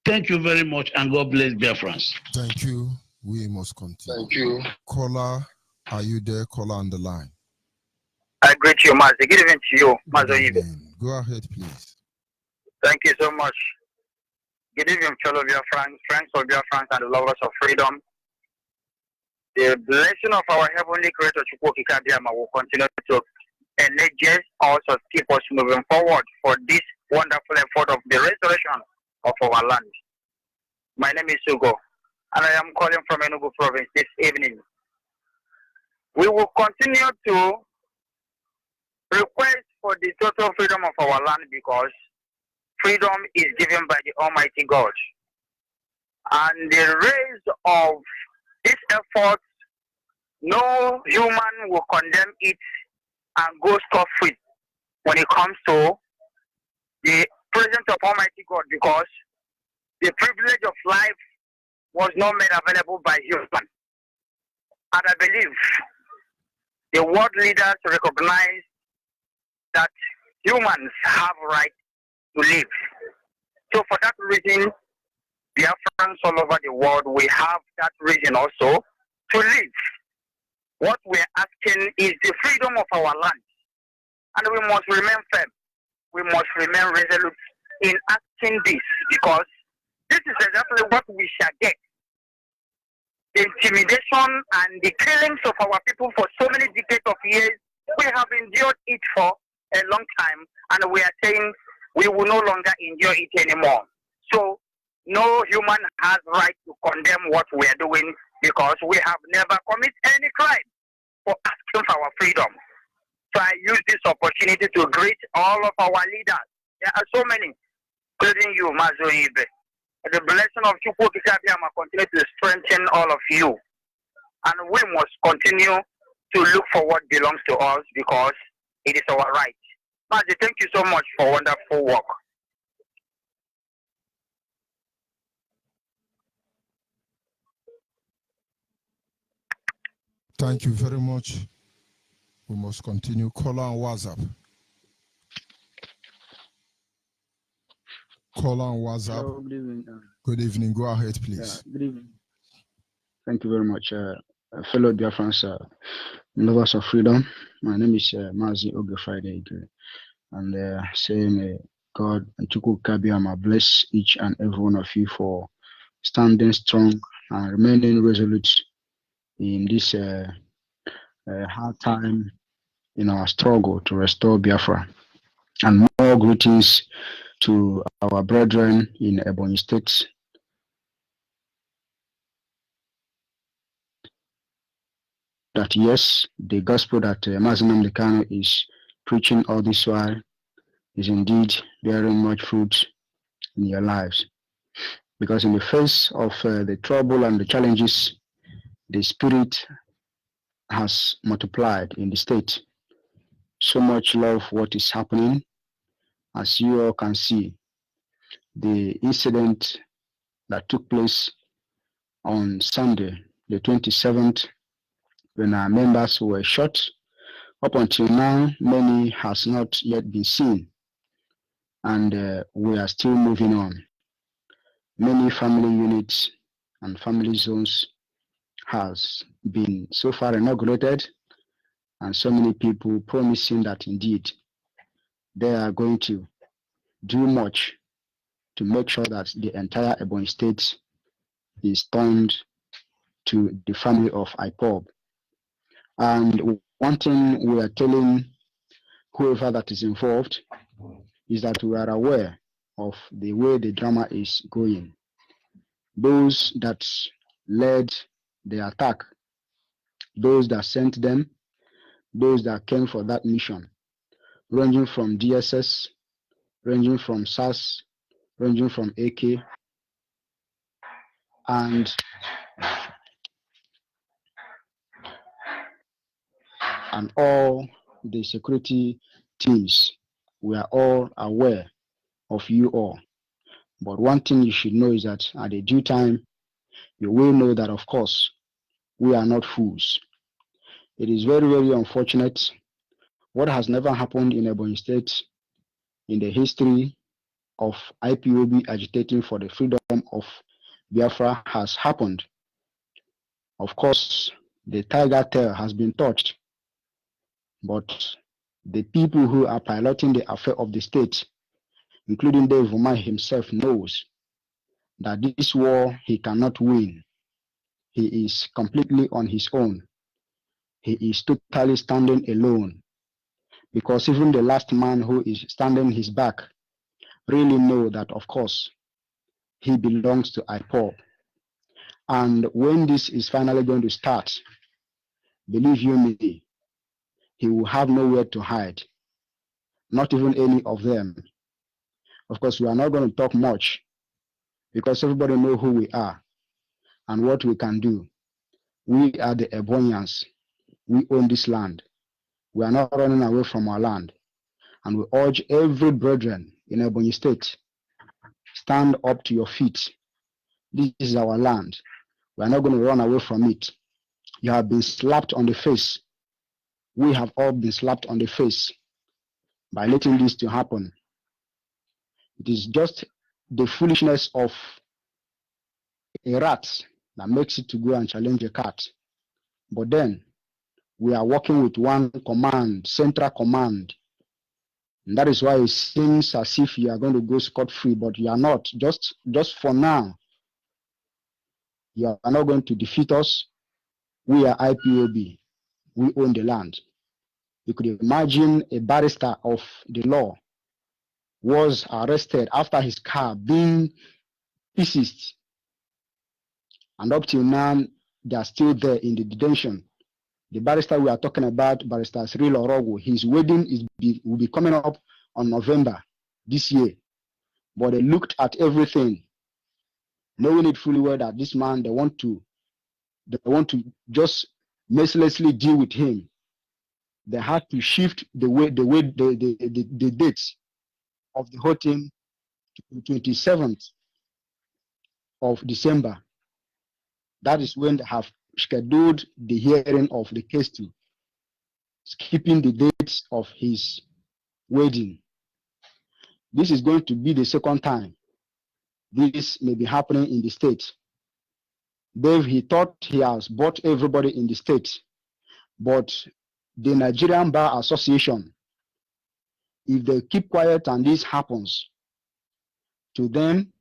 Thank you very much, and God bless Biafrans. Thank you. We must continue. Thank you. Caller, are you there? Caller on the line. I greet you, Mazi. Good evening to you, Mazi Onyibe. Go ahead, please. Thank you so much. Good evening, fellow Biafrans, friends of Biafrans, and the lovers of freedom. The blessing of our heavenly creator, Chukwokika Biama, will continue to enable us to keep us moving forward for this wonderful effort of the restoration of our land. My name is Ugo, and I am calling from Enugu province this evening. We will continue to request for the total freedom of our land, because freedom is given by the Almighty God. And the race of this effort, no human will condemn it and go scot-free when it comes to the presence of Almighty God, because the privilege of life was not made available by human. And I believe the world leaders recognize that humans have right to live. So for that reason, Biafrans all over the world, we have that reason also to live. What we're asking is the freedom of our land. And we must remain firm. We must remain resolute in asking this, because this is exactly what we shall get. The intimidation and the killings of our people for so many decades of years, we have endured it for a long time, and we are saying we will no longer endure it anymore. So no human has right to condemn what we are doing, because we have never committed any crime for asking for our freedom. So I use this opportunity to greet all of our leaders. There are so many, including you, Mazi Onyibe. The blessing of Chukwokika Biama continue to strengthen all of you. And we must continue to look for what belongs to us, because it is our right. Mazi, thank you so much for wonderful work. Thank you very much. We must continue. Caller on WhatsApp. Caller on WhatsApp. Hello, good evening. Good evening. Go ahead, please. Yeah, good evening. Thank you very much, fellow Biafrans, lovers of freedom. My name is Mazi Oge Friday, and saying God and Chukwu Kabiyama bless each and every one of you for standing strong and remaining resolute in this hard time in our struggle to restore Biafra. And more greetings to our brethren in Ebonyi State. That yes, the gospel that Mazi Nnamdi Kanu is preaching all this while is indeed bearing much fruit in your lives. Because in the face of the trouble and the challenges, the spirit has multiplied in the state. So much love what is happening, as you all can see. The incident that took place on Sunday, the 27th, when our members were shot, up until now, many has not yet been seen, and we are still moving on. Many family units and family zones has been so far inaugurated, and so many people promising that indeed they are going to do much to make sure that the entire Ebonyi State is turned to the family of IPOB. And one thing we are telling whoever that is involved is that we are aware of the way the drama is going. Those that led the attack, those that sent them, those that came for that mission, ranging from DSS, ranging from SAS, ranging from AK, and all the security teams. We are all aware of you all. But one thing you should know is that at the due time, you will know that, of course, we are not fools. It is very, very unfortunate. What has never happened in Ebonyi State in the history of IPOB agitating for the freedom of Biafra has happened. Of course, the tiger tail has been touched, but the people who are piloting the affair of the state, including Dave Umai himself, knows that this war he cannot win. He is completely on his own. He is totally standing alone, because even the last man who is standing his back really know that, of course, he belongs to IPOB. And when this is finally going to start, believe you me, he will have nowhere to hide, not even any of them. Of course, we are not going to talk much because everybody knows who we are and what we can do. We are the Ebonians. We own this land. We are not running away from our land. And we urge every brethren in Ebonyi State, stand up to your feet. This is our land. We are not going to run away from it. You have been slapped on the face. We have all been slapped on the face by letting this to happen. It is just the foolishness of a rat that makes it to go and challenge a cat. But then we are working with one command, central command. And that is why it seems as if you are going to go scot-free, but you are not. Just for now, you are not going to defeat us. We are IPOB. We own the land. You could imagine a barrister of the law was arrested after his car being pieces. And up till now, they are still there in the detention. The barrister we are talking about, Barrister Cyril Orogo, his wedding will be coming up on November this year. But they looked at everything, knowing it fully well that this man, they want to just mercilessly deal with him. They had to shift the dates of the whole thing to the 27th of December. That is when they have scheduled the hearing of the case to, skipping the date of his wedding. This is going to be the second time this may be happening in the state. He thought he has bought everybody in the state, but the Nigerian Bar Association, if they keep quiet and this happens to them,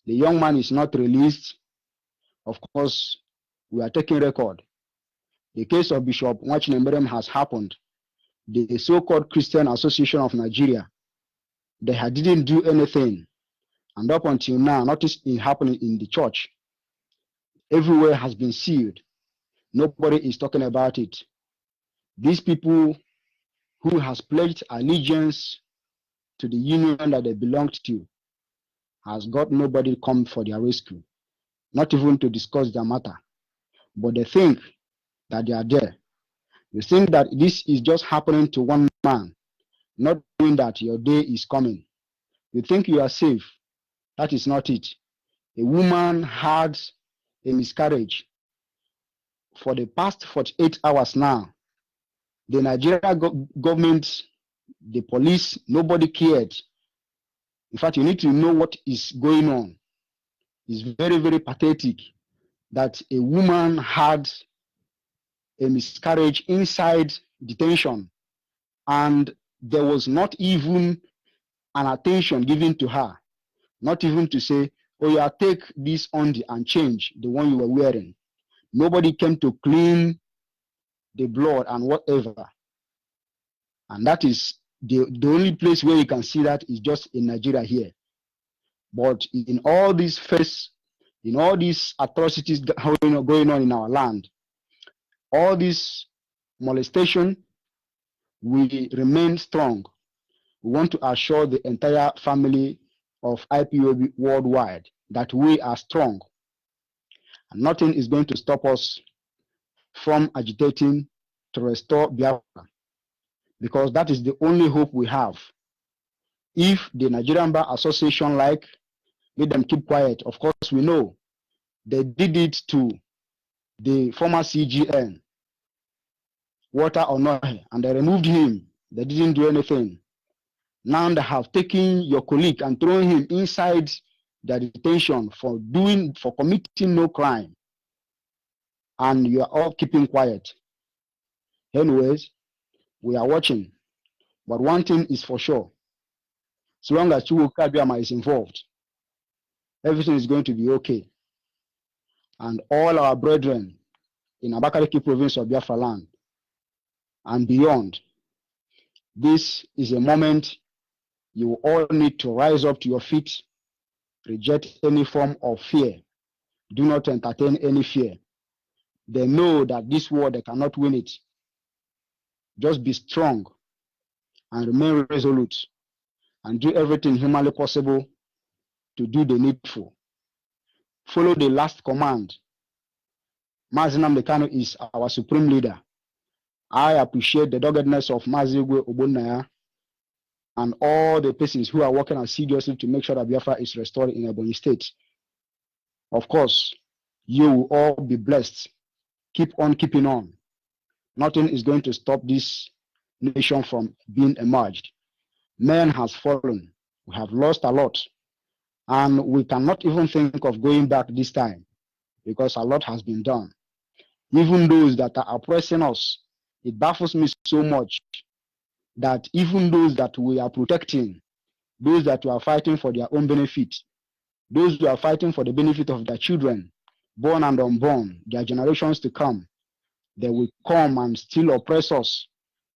the young man is not released. Of course, we are taking record. The case of Bishop Nwachinem has happened. The so-called Christian Association of Nigeria, they didn't do anything. And up until now, nothing is happening in the church. Everywhere has been sealed. Nobody is talking about it. These people who has pledged allegiance to the union that they belonged to has got nobody come for their rescue, not even to discuss their matter. But they think that they are there. You think that this is just happening to one man, not knowing that your day is coming. You think you are safe. That is not it. A woman had a miscarriage for the past 48 hours now. The Nigerian government, the police, nobody cared. In fact, you need to know what is going on. It's very, very pathetic that a woman had a miscarriage inside detention, and there was not even an attention given to her, not even to say, oh yeah, take this on and change the one you were wearing. Nobody came to clean the blood and whatever. And that is the only place where you can see that is just in Nigeria here. But in all these atrocities going on in our land, all this molestation, we remain strong. We want to assure the entire family of IPOB worldwide that we are strong. And nothing is going to stop us from agitating to restore Biafra, because that is the only hope we have. If the Nigerian Bar Association let them keep quiet, of course we know they did it to the former CGN, Walter Onohe, and they removed him. They didn't do anything. Now they have taken your colleague and thrown him inside their detention for committing no crime, and you are all keeping quiet. Anyways, we are watching, but one thing is for sure: so long as Chukwuka Abbiama is involved, everything is going to be okay. And all our brethren in Abakaliki province of Biafra land and beyond, this is a moment you all need to rise up to your feet, reject any form of fear. Do not entertain any fear. They know that this war, they cannot win it. Just be strong and remain resolute and do everything humanly possible to do the needful. Follow the last command. Mazi Nnamdi Kanu is our supreme leader. I appreciate the doggedness of Mazi Igwe Ogbonnaya and all the persons who are working assiduously to make sure that Biafra is restored in Ebonyi State. Of course, you will all be blessed. Keep on keeping on. Nothing is going to stop this nation from being emerged. Man has fallen. We have lost a lot. And we cannot even think of going back this time because a lot has been done. Even those that are oppressing us, it baffles me so much that even those that we are protecting, those that we are fighting for their own benefit, those who are fighting for the benefit of their children, born and unborn, their generations to come, they will come and still oppress us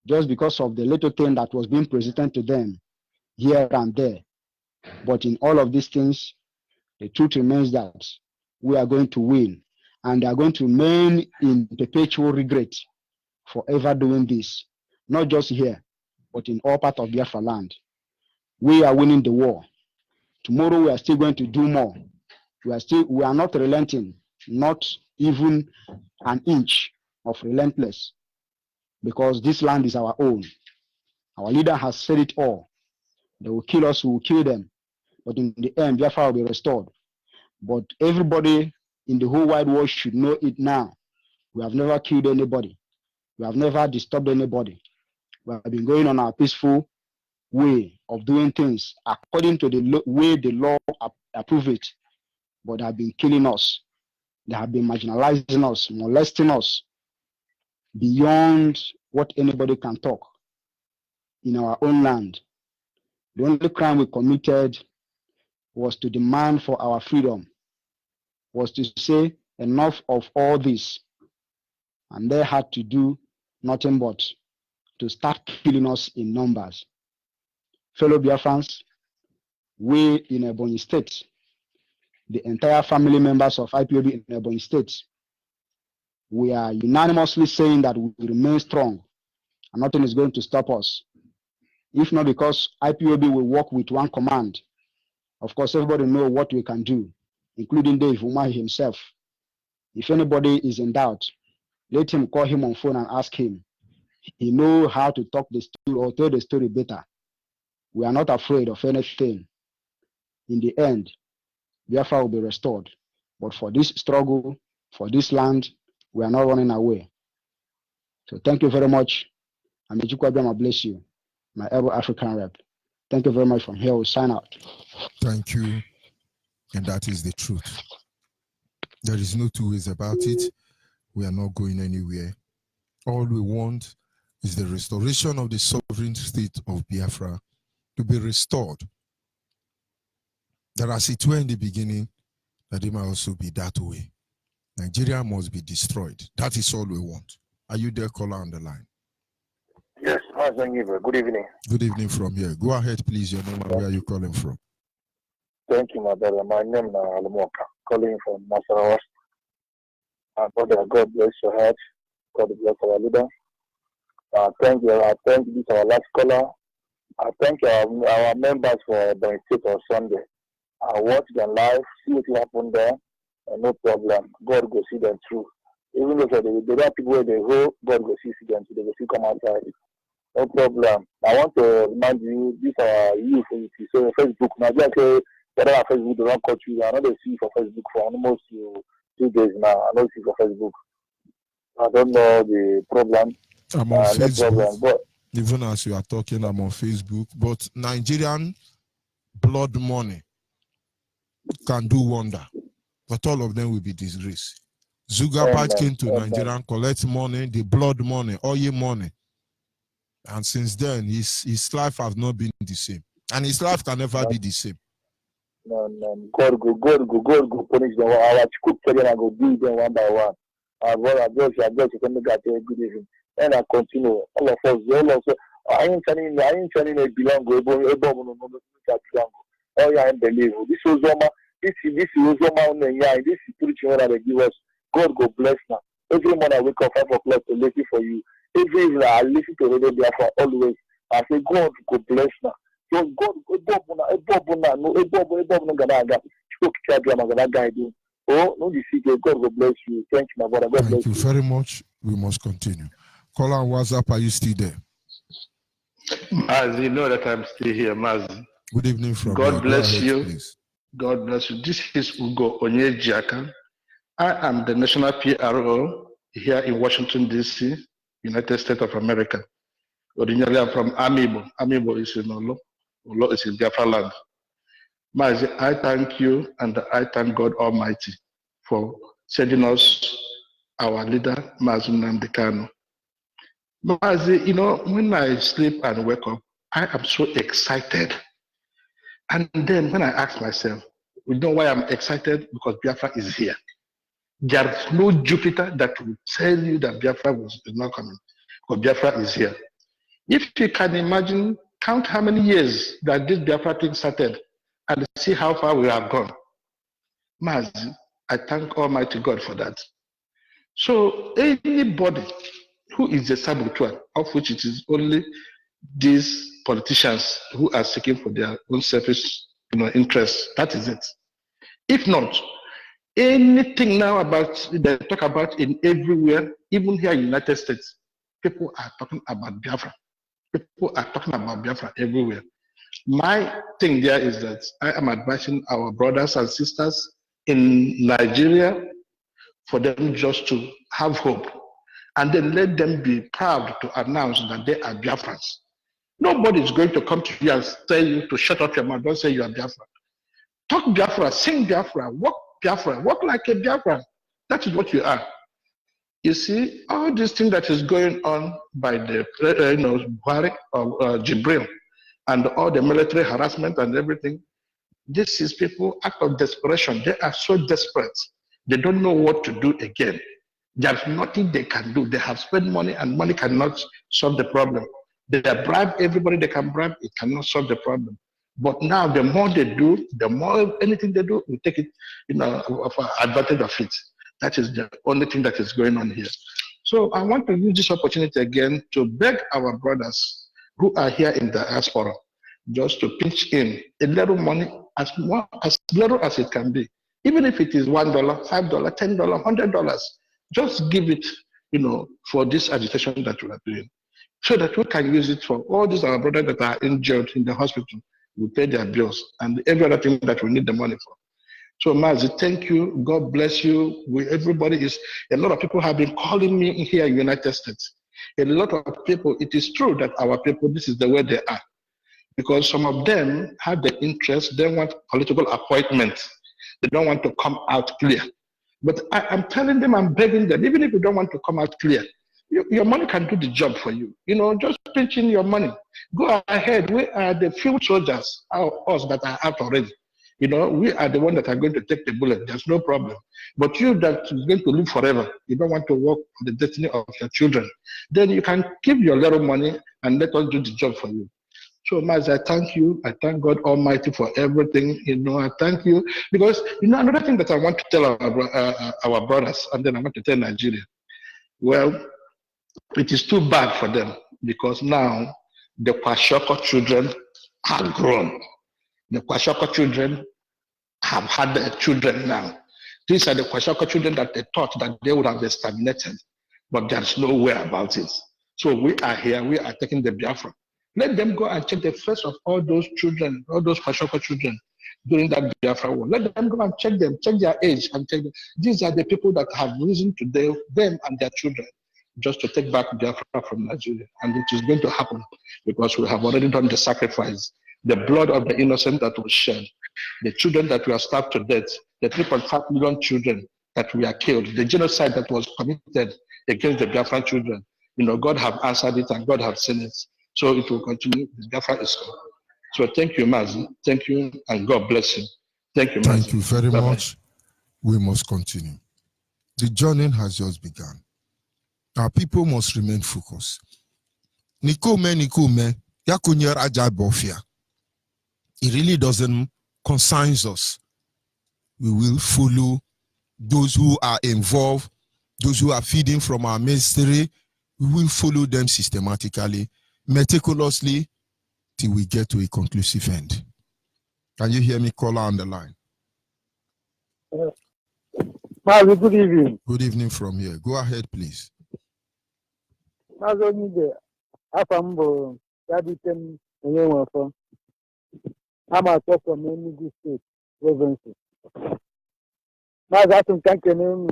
just because of the little thing that was being presented to them here and there. But in all of these things, the truth remains that we are going to win, and they are going to remain in perpetual regret for ever doing this, not just here, but in all parts of Biafra land. We are winning the war. Tomorrow we are still going to do more. We are not relenting, not even an inch of relentless, because this land is our own. Our leader has said it all. They will kill us, we will kill them. But in the end, Biafra will be restored. But everybody in the whole wide world should know it now. We have never killed anybody. We have never disturbed anybody. We have been going on our peaceful way of doing things according to the way the law approves it. But they have been killing us. They have been marginalizing us, molesting us beyond what anybody can talk in our own land. The only crime we committed was to demand for our freedom, was to say enough of all this. And they had to do nothing but to start killing us in numbers. Fellow Biafrans, we in Ebonyi State, the entire family members of IPOB in Ebonyi State, we are unanimously saying that we remain strong and nothing is going to stop us. If not because IPOB will work with one command. Of course, everybody knows what we can do, including Dave Umahi himself. If anybody is in doubt, let him call him on phone and ask him. He knows how to talk the story or tell the story better. We are not afraid of anything. In the end, Biafra will be restored. But for this struggle, for this land, we are not running away. So thank you very much. And may Chukwuabiama bless you, my able African rep. Thank you very much. From here, we'll sign out. Thank you. And that is the truth. There is no two ways about it. We are not going anywhere. All we want is the restoration of the sovereign state of Biafra to be restored. That as it were in the beginning, that it might also be that way. Nigeria must be destroyed. That is all we want. Are you there, caller on the line? Yes, good evening. Good evening from here. Go ahead, please. Your name and where are you calling from? Thank you, my brother. My name is Alamoka, calling from Nasarawa. Brother, God bless your heart. God bless our leader. Thank you. I thank this our last caller. I thank our members for the state on Sunday. I watch them live, see what happened there, and no problem. God go see them through. Even if there are people where they go, God go see them through. They will see come outside. No problem. I want to remind you, these are youth. So Facebook, now just say whether our Facebook they don't cut you. I know they see for Facebook for almost 2 days now. I don't see for Facebook. I don't know the problem. I'm on Facebook. No problem, but even as you are talking, I'm on Facebook. But Nigerian blood money can do wonder. But all of them will be disgraced. Zugapat came to Nigeria, collect money, the blood money, oil money. And since then, his life has not been the same. And his life can never be the same. No. God go punish them. Our school children go beat them one by one. I just can make a good evening. And I continue. All of us, I ain't telling a belong. Oh yeah, I believe. This was this is Ozoma, this is preaching what they give us. God go bless now. Every morning I wake up 5 o'clock to listen for you. Every evening I listen to Radio Biafra always. I say God go bless now. So God go bless you. Thank you, my brother. God bless you. Thank you very much. We must continue. Caller on WhatsApp, are you still there? As you know that I'm still here, Mazi. Good evening from God bless you. Please. God bless you. This is Ugo Onyejiaka. I am the national PRO here in Washington, D.C., United States of America. Originally, I'm from Amibo. Amibo is in Olo. Olo is in Biafra land. Mazi, I thank you and I thank God Almighty for sending us our leader, Mazi Nnamdi Kanu. Mazi, when I sleep and wake up, I am so excited. And then when I ask myself, you know why I'm excited? Because Biafra is here. There is no Jupiter that will tell you that Biafra is not coming. Because Biafra is here. If you can imagine, count how many years that this Biafra thing started and see how far we have gone. Mazi, I thank Almighty God for that. So anybody who is a saboteur, of which it is only these politicians who are seeking for their own selfish interests, that is it. If not, anything now about they talk about in everywhere, even here in the United States, people are talking about Biafra. People are talking about Biafra everywhere. My thing there is that I am advising our brothers and sisters in Nigeria for them just to have hope and then let them be proud to announce that they are Biafrans. Nobody is going to come to you and tell you to shut up your mouth. Don't say you are Biafra. Talk Biafra, sing Biafra, walk Biafra, walk like a Biafra. That is what you are. You see, all this thing that is going on by the, Buhari or Jibril, and all the military harassment and everything, this is people out of desperation. They are so desperate. They don't know what to do again. There's nothing they can do. They have spent money and money cannot solve the problem. They bribe everybody they can bribe. It cannot solve the problem. But now the more they do, the more anything they do, we take it, of advantage of it. That is the only thing that is going on here. So I want to use this opportunity again to beg our brothers who are here in the diaspora just to pitch in a little money, as little as it can be. Even if it is $1, $5, $10, $100, just give it, for this agitation that we are doing, so that we can use it for all these our brothers that are injured in the hospital. We pay their bills and every other thing that we need the money for. So Mazi, thank you. God bless you. A lot of people have been calling me here in the United States. A lot of people, it is true that our people, this is the way they are. Because some of them have the interest, they want political appointments. They don't want to come out clear. But I'm telling them, I'm begging them, even if you don't want to come out clear, your money can do the job for you. Just pinch in your money. Go ahead. We are the few soldiers, us that are out already. We are the ones that are going to take the bullet. There's no problem. But you that is going to live forever, you don't want to work on the destiny of your children, then you can give your little money and let us do the job for you. So, Maz, I thank you. I thank God Almighty for everything. I thank you. Because, another thing that I want to tell our brothers, and then I want to tell Nigeria, well, it is too bad for them because now the Kwashoko children have grown. The Kwashoko children have had their children now. These are the Kwashoko children that they thought that they would have exterminated, but there's no way about it. So we are here. We are taking the Biafra. Let them go and check the face of all those children, all those Kwashoko children during that Biafra war. Let them go and check them, check their age, and check them. These are the people that have risen today, them and their children, just to take back Biafra from Nigeria. And it is going to happen because we have already done the sacrifice. The blood of the innocent that was shed, the children that were starved to death, the 3.5 million children that were killed, the genocide that was committed against the Biafran children. God have answered it and God have seen it. So it will continue. The Biafra is coming. So thank you, Mazi. Thank you, and God bless you. Thank you, Mazi. Thank you very Bye-bye. much. We must continue. The journey has just begun. Our people must remain focused. Nikome, yakunyer aja bofia. It really doesn't concern us. We will follow those who are involved, those who are feeding from our ministry. We will follow them systematically, meticulously, till we get to a conclusive end. Can you hear me, caller on the line? Mazi, good evening. Good evening from here. Go ahead, please. Mazi, Afambo, Yaditem, Nyewafo. I'm a talk from Enugu State, province. Mazi, I think I can name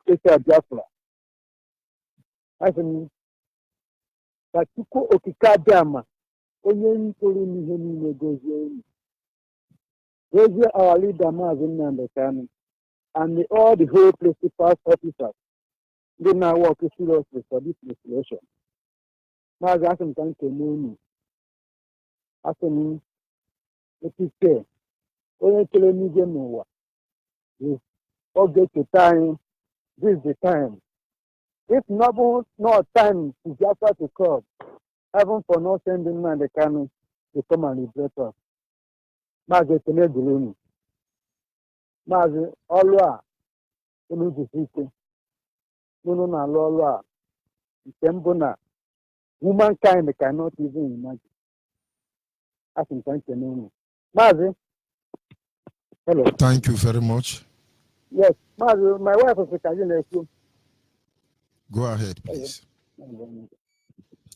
it's a Biafra. I think Katuko Okikadama, onye ntụrụ n'ihe niile gozie our leader Mazi Nnamdi Kanu and all the whole principal officers they now work seriously for this legislation. Mazi asị m ka m kene unu, asị m ekike onye chere n'igwe n'ụwa oge cheta anyị, this is the time. If not time to Biafra to come, heaven for not sending Nnamdi Kanu to come and liberate us. Mazi ekene dịrị unu. Mazi ọlụ a unu jisi ike. Unu na-alụ ọlụ a nke mbụ na humankind cannot even imagine. Asị m ka m kene unu. Mazi, hello. Thank you very much. Yes, Mazi, my wife is a Go ahead, please.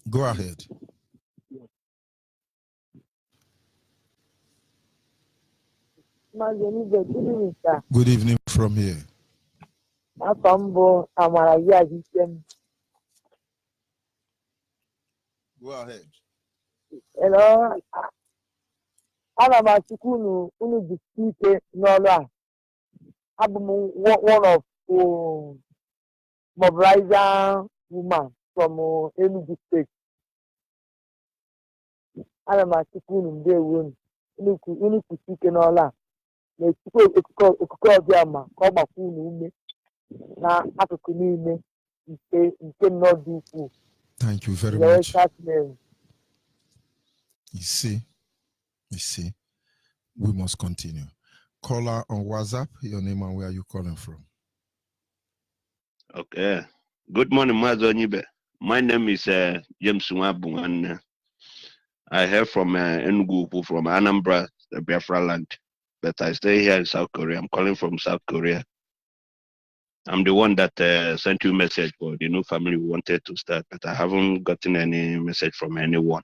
Go ahead. Good evening from here. Go ahead. Hello. Ana m achịkwa unu jisi ike n'ọrụ a. I'm one of mobilizer woman from Enugu State. Ana m achịkwa unu ndewo unu kwụsị ike n'ọla na-esikwa okuko ọbịa ma ka ọ gbakwa unu ume na akụkụ niile nke nnọọ dị ukwuu. Thank you very much. Name. You see, we must continue. Caller on WhatsApp, your name and where are you calling from? Okay. Good morning, Mazonibe. My name is James Nwabu, and I hail from Enugu, from Anambra, the Biafra land. But I stay here in South Korea. I'm calling from South Korea. I'm the one that sent you a message for the new family we wanted to start, but I haven't gotten any message from anyone.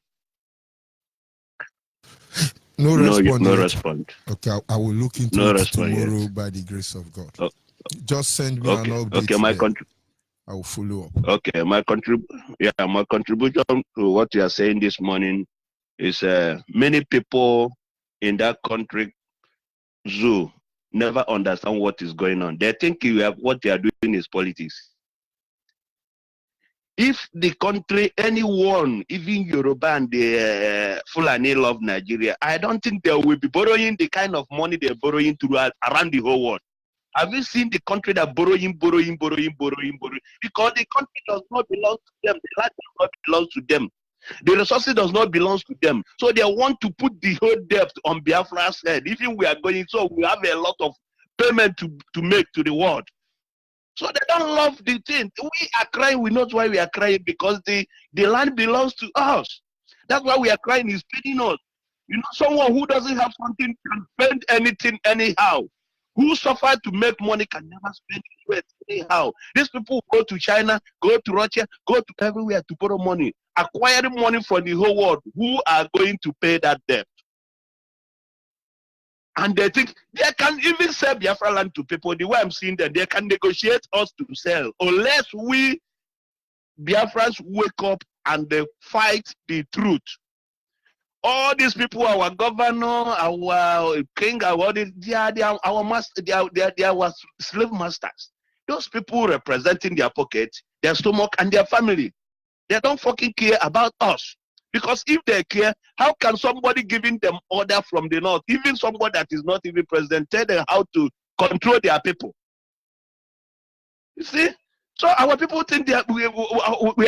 No response. No response. Okay, I will look into it tomorrow by the grace of God. Oh. Just send me an update. Okay, I will follow up. Okay, my contribution to what you are saying this morning is many people in that country zoo never understand what is going on. They think what they are doing is politics. If the country, anyone, even Yoruba and the Fulani love Nigeria, I don't think they will be borrowing the kind of money they're borrowing throughout around the whole world. Have you seen the country that borrowing? Because the country does not belong to them. The land does not belong to them. The resources does not belong to them. So they want to put the whole debt on Biafra's head. Even we are going, so we have a lot of payment to make to the world. So they don't love the thing. We are crying. We know why we are crying, because the land belongs to us. That's why we are crying. Is paying us. You know, someone who doesn't have something can spend anything anyhow. Who suffered to make money can never spend it anyhow. These people go to China, go to Russia, go to everywhere to borrow money, acquiring money from the whole world. Who are going to pay that debt? And they think they can even sell Biafra land to people. The way I'm seeing them, they can negotiate us to sell, unless we Biafrans wake up and they fight the truth. All these people, our governor, our king, they are our master, they are our slave masters. Those people representing their pocket, their stomach, and their family. They don't fucking care about us. Because if they care, how can somebody giving them order from the north, even somebody that is not even president, tell them how to control their people? You see? So our people think that we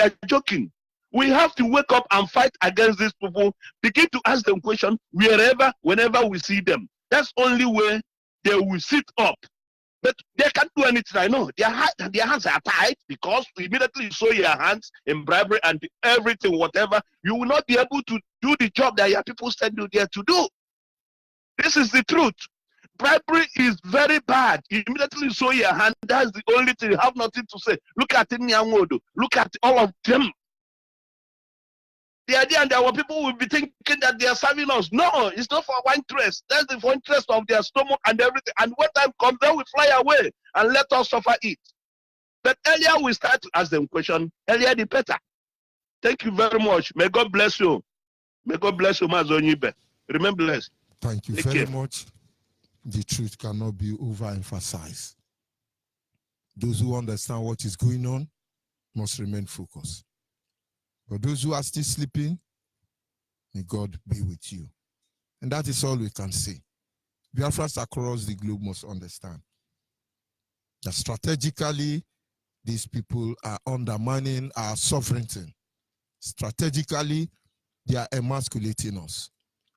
are joking. We have to wake up and fight against these people, begin to ask them questions whenever we see them. That's only way they will sit up. But they can't do anything, I know. Their hands are tied, because immediately you show your hands in bribery and everything, whatever, you will not be able to do the job that your people send you there to do. This is the truth. Bribery is very bad. You immediately show your hand, that's the only thing. You have nothing to say. Look at Nyangodo. Look at all of them. The idea that our people will be thinking that they are serving us. No, it's not for our interest. That's the for interest of their stomach and everything. And when time comes, they will fly away and let us suffer it. But earlier we start to ask them questions. Earlier the better. Thank you very much. May God bless you. May God bless you, Mazonibe. Remember blessed. Thank you very much. The truth cannot be overemphasized. Those who understand what is going on must remain focused. For those who are still sleeping, may God be with you. And that is all we can say. Biafrans across the globe must understand that strategically, these people are undermining our sovereignty. Strategically, they are emasculating us.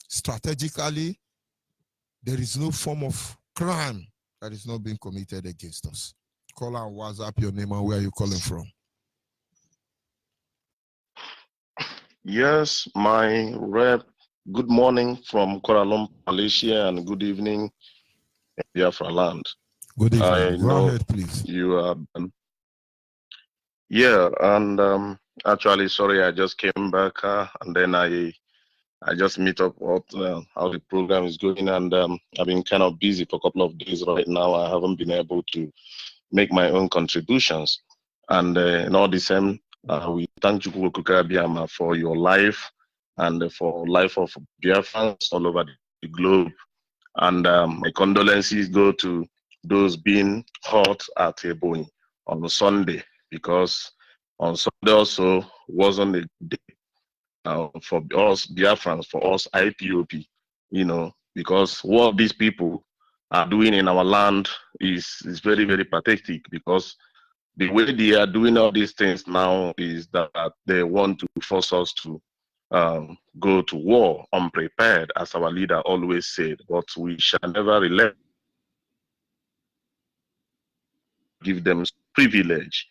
Strategically, there is no form of crime that is not being committed against us. Call on WhatsApp your name and where are you calling from? Yes, my rep. Good morning from Kuala Lumpur, Malaysia, and good evening, Biafra land. Good evening. Go ahead, please. You are. Yeah, and actually, sorry, I just came back, and then I just meet up what how the program is going, and I've been kind of busy for a couple of days right now. I haven't been able to make my own contributions, and in all the same. We thank you Biama for your life and for life of Biafrans all over the globe. And my condolences go to those being hurt at Ebony on Sunday, because on Sunday also wasn't a day for us Biafrans, for us IPOP, because what these people are doing in our land is very, very pathetic, because the way they are doing all these things now is that they want to force us to go to war unprepared, as our leader always said, but we shall never relent. Give them privilege.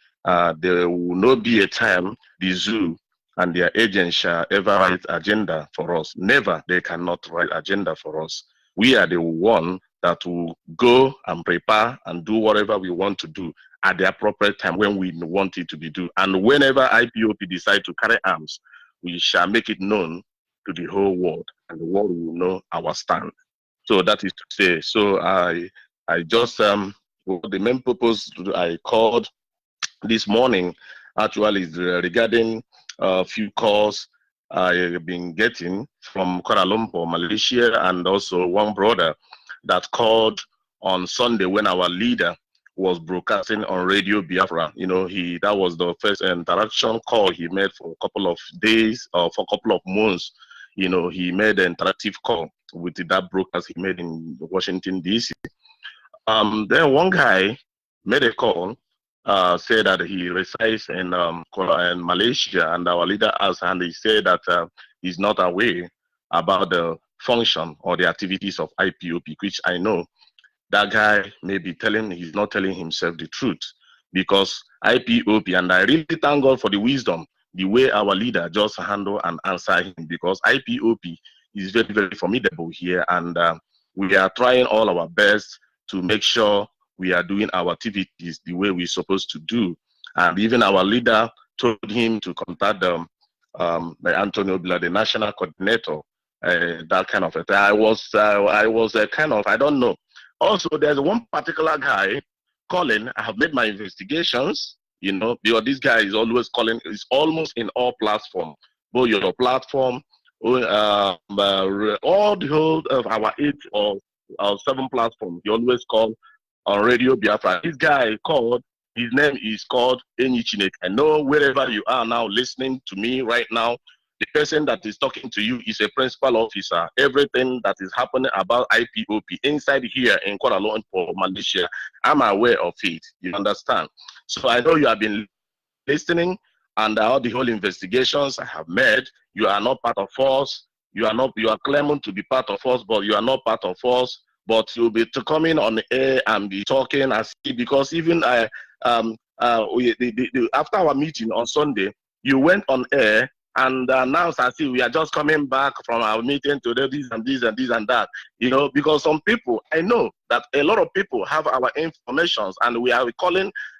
There will not be a time the zoo and their agents shall ever write agenda for us. Never. They cannot write agenda for us. We are the one that will go and prepare and do whatever we want to do at the appropriate time when we want it to be done. And whenever IPOP decide to carry arms, we shall make it known to the whole world, and the world will know our stand. So that is to say, so I just, the main purpose I called this morning actually is regarding a few calls I've been getting from Kuala Lumpur, Malaysia, and also one brother that called on Sunday when our leader was broadcasting on Radio Biafra. That was the first interaction call he made for a couple of days or for a couple of months. He made an interactive call with that broadcast he made in Washington, D.C. Then one guy made a call, said that he resides in Malaysia, and our leader asked, and he said that he's not aware about the function or the activities of IPOP, which I know that guy may be he's not telling himself the truth, because IPOP, and I really thank God for the wisdom, the way our leader just handle and answer him, because IPOP is very, very formidable here, and we are trying all our best to make sure we are doing our activities the way we're supposed to do. And even our leader told him to contact Antonio Bila, the national coordinator, that kind of a thing. I was kind of, I don't know. Also, there's one particular guy calling. I have made my investigations, because this guy is always calling, is almost in all platforms, both your platform, all the whole of our 8 or 7 platforms. He always call on Radio Biafra. This guy called, his name is called Enyi Chineke. I know wherever you are now listening to me right now, the person that is talking to you is a principal officer. Everything that is happening about IPOP inside here in Kuala Lumpur, Malaysia, I'm aware of it. You understand? So I know you have been listening, and all the whole investigations I have made. You are not part of us. You are claiming to be part of us, but you are not part of us. But you'll be coming on the air and be talking as if, because even after our meeting on Sunday, you went on air and announced as if we are just coming back from our meeting to do this and this and this and that. Because some people, I know that a lot of people have our informations, and we are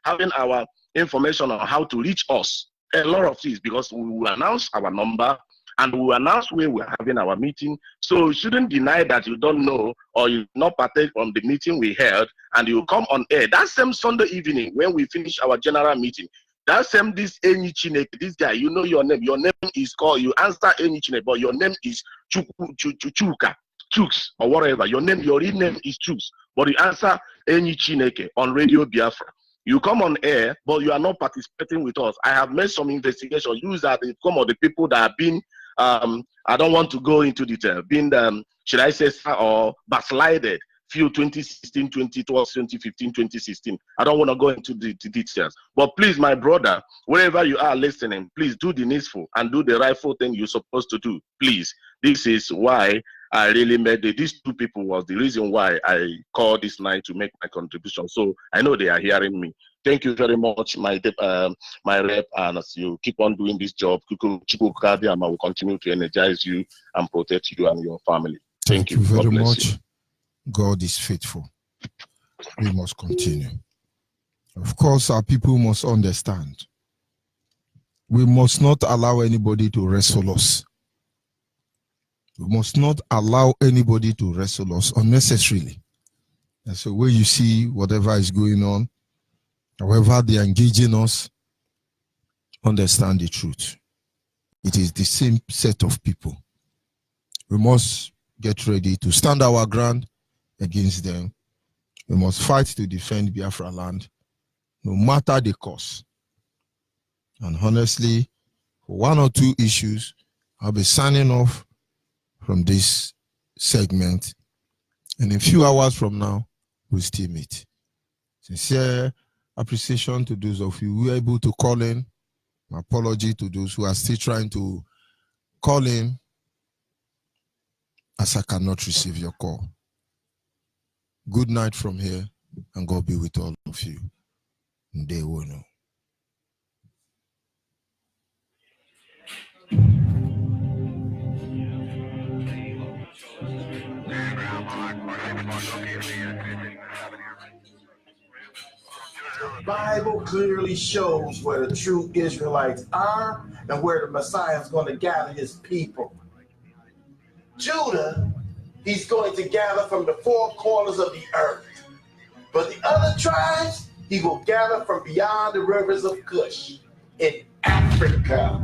having our information on how to reach us. A lot of things, because we will announce our number and we will announce where we're having our meeting. So you shouldn't deny that you don't know or you not partake from the meeting we held, and you come on air. That same Sunday evening when we finish our general meeting, that same this Enyi Chineke, this guy, you know your name. Your name is called, you answer Enyi Chineke, but your name is Chuka, Chuks, or whatever. Your real name is Chuks, but you answer Enyi Chineke on Radio Biafra. You come on air, but you are not participating with us. I have made some investigation. Use that some of the people that have been, I don't want to go into detail, been, should I say, or backslided, few 2016, 2012, 2015, 2016. I don't want to go into the details. But please, my brother, wherever you are listening, please do the needful and do the rightful thing you're supposed to do. Please. This is why I really made these 2 people was the reason why I called this night to make my contribution. So I know they are hearing me. Thank you very much, my rep, and as you keep on doing this job, Chukwukadiama will continue to energize you and protect you and your family. Thank you very much. God is faithful. We must continue. Of course, our people must understand. We must not allow anybody to wrestle us. We must not allow anybody to wrestle us unnecessarily. And so when you see whatever is going on, however they are engaging us, understand the truth. It is the same set of people. We must get ready to stand our ground against them We must fight to defend Biafra land, no matter the cost. And honestly, for one or two issues, I'll be signing off from this segment. And in a few hours from now, we'll still meet. Sincere appreciation to those of you who were able to call in. My apology to those who are still trying to call in, as I cannot receive your call. Good night from here, and God be with all of you. Ndewono. The Bible clearly shows where the true Israelites are and where the Messiah is going to gather his people. Judah, he's going to gather from the four corners of the earth. But the other tribes, he will gather from beyond the rivers of Cush in Africa.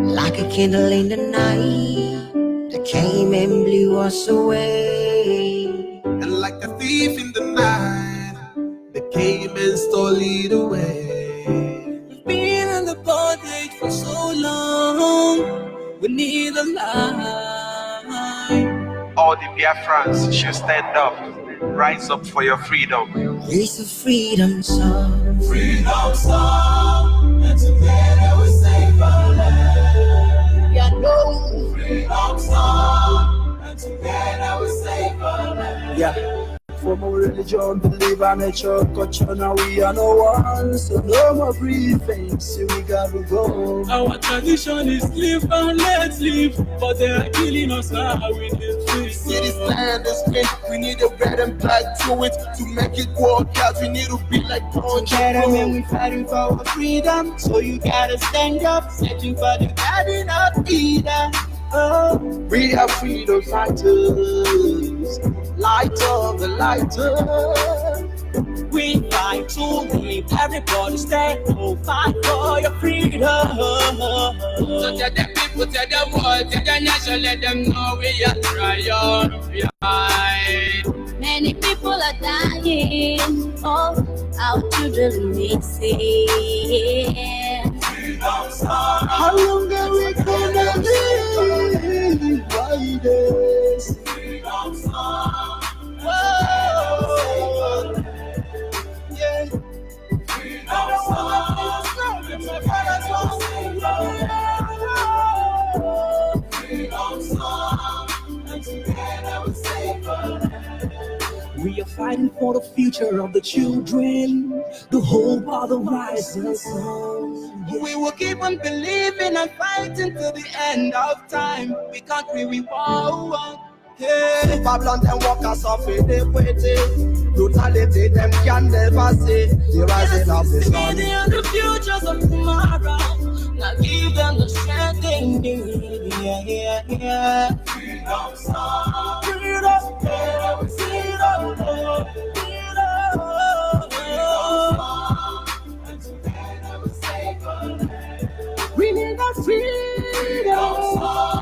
Like a candle in the night that came and blew us away. And like a thief in the night that came and stole it away. We've been in the bondage for so long, we need a light. All the Biafrans should stand up, rise up for your freedom. It's a freedom song. Freedom song, and together we save our land. Yeah, no. Freedom song, and together we save our land. Yeah. From our religion, believe our nature, culture, now we are no one. So no more breathing, so we gotta go. Our tradition is live and let live, but they are killing us now with this. See this land is big, we need a red and black to it. To make it work out, we need to be like Punch. Man, we fighting for our freedom, so you gotta stand up, searching for the garden of Eden. Oh, we are freedom fighters, light of the lighter. We fight to live, everybody stand up, fight for your freedom. So tell the people, tell the world, tell the nation, let them know we are trying. Many people are dying, oh, our children need saving. How long are we gonna live by this? Whoa. Yeah. We are fighting for the future of the children, the hope of the rising sun. We will keep on believing and fighting to the end of time. We can't really war. Hey, Babylon them walkers of iniquity, brutality them can never see. The rising of the sun. The futures of tomorrow. Now give them the strength they need. Yeah. Freedom song. Freedom, freedom, freedom, and together we save our land. We need a freedom song.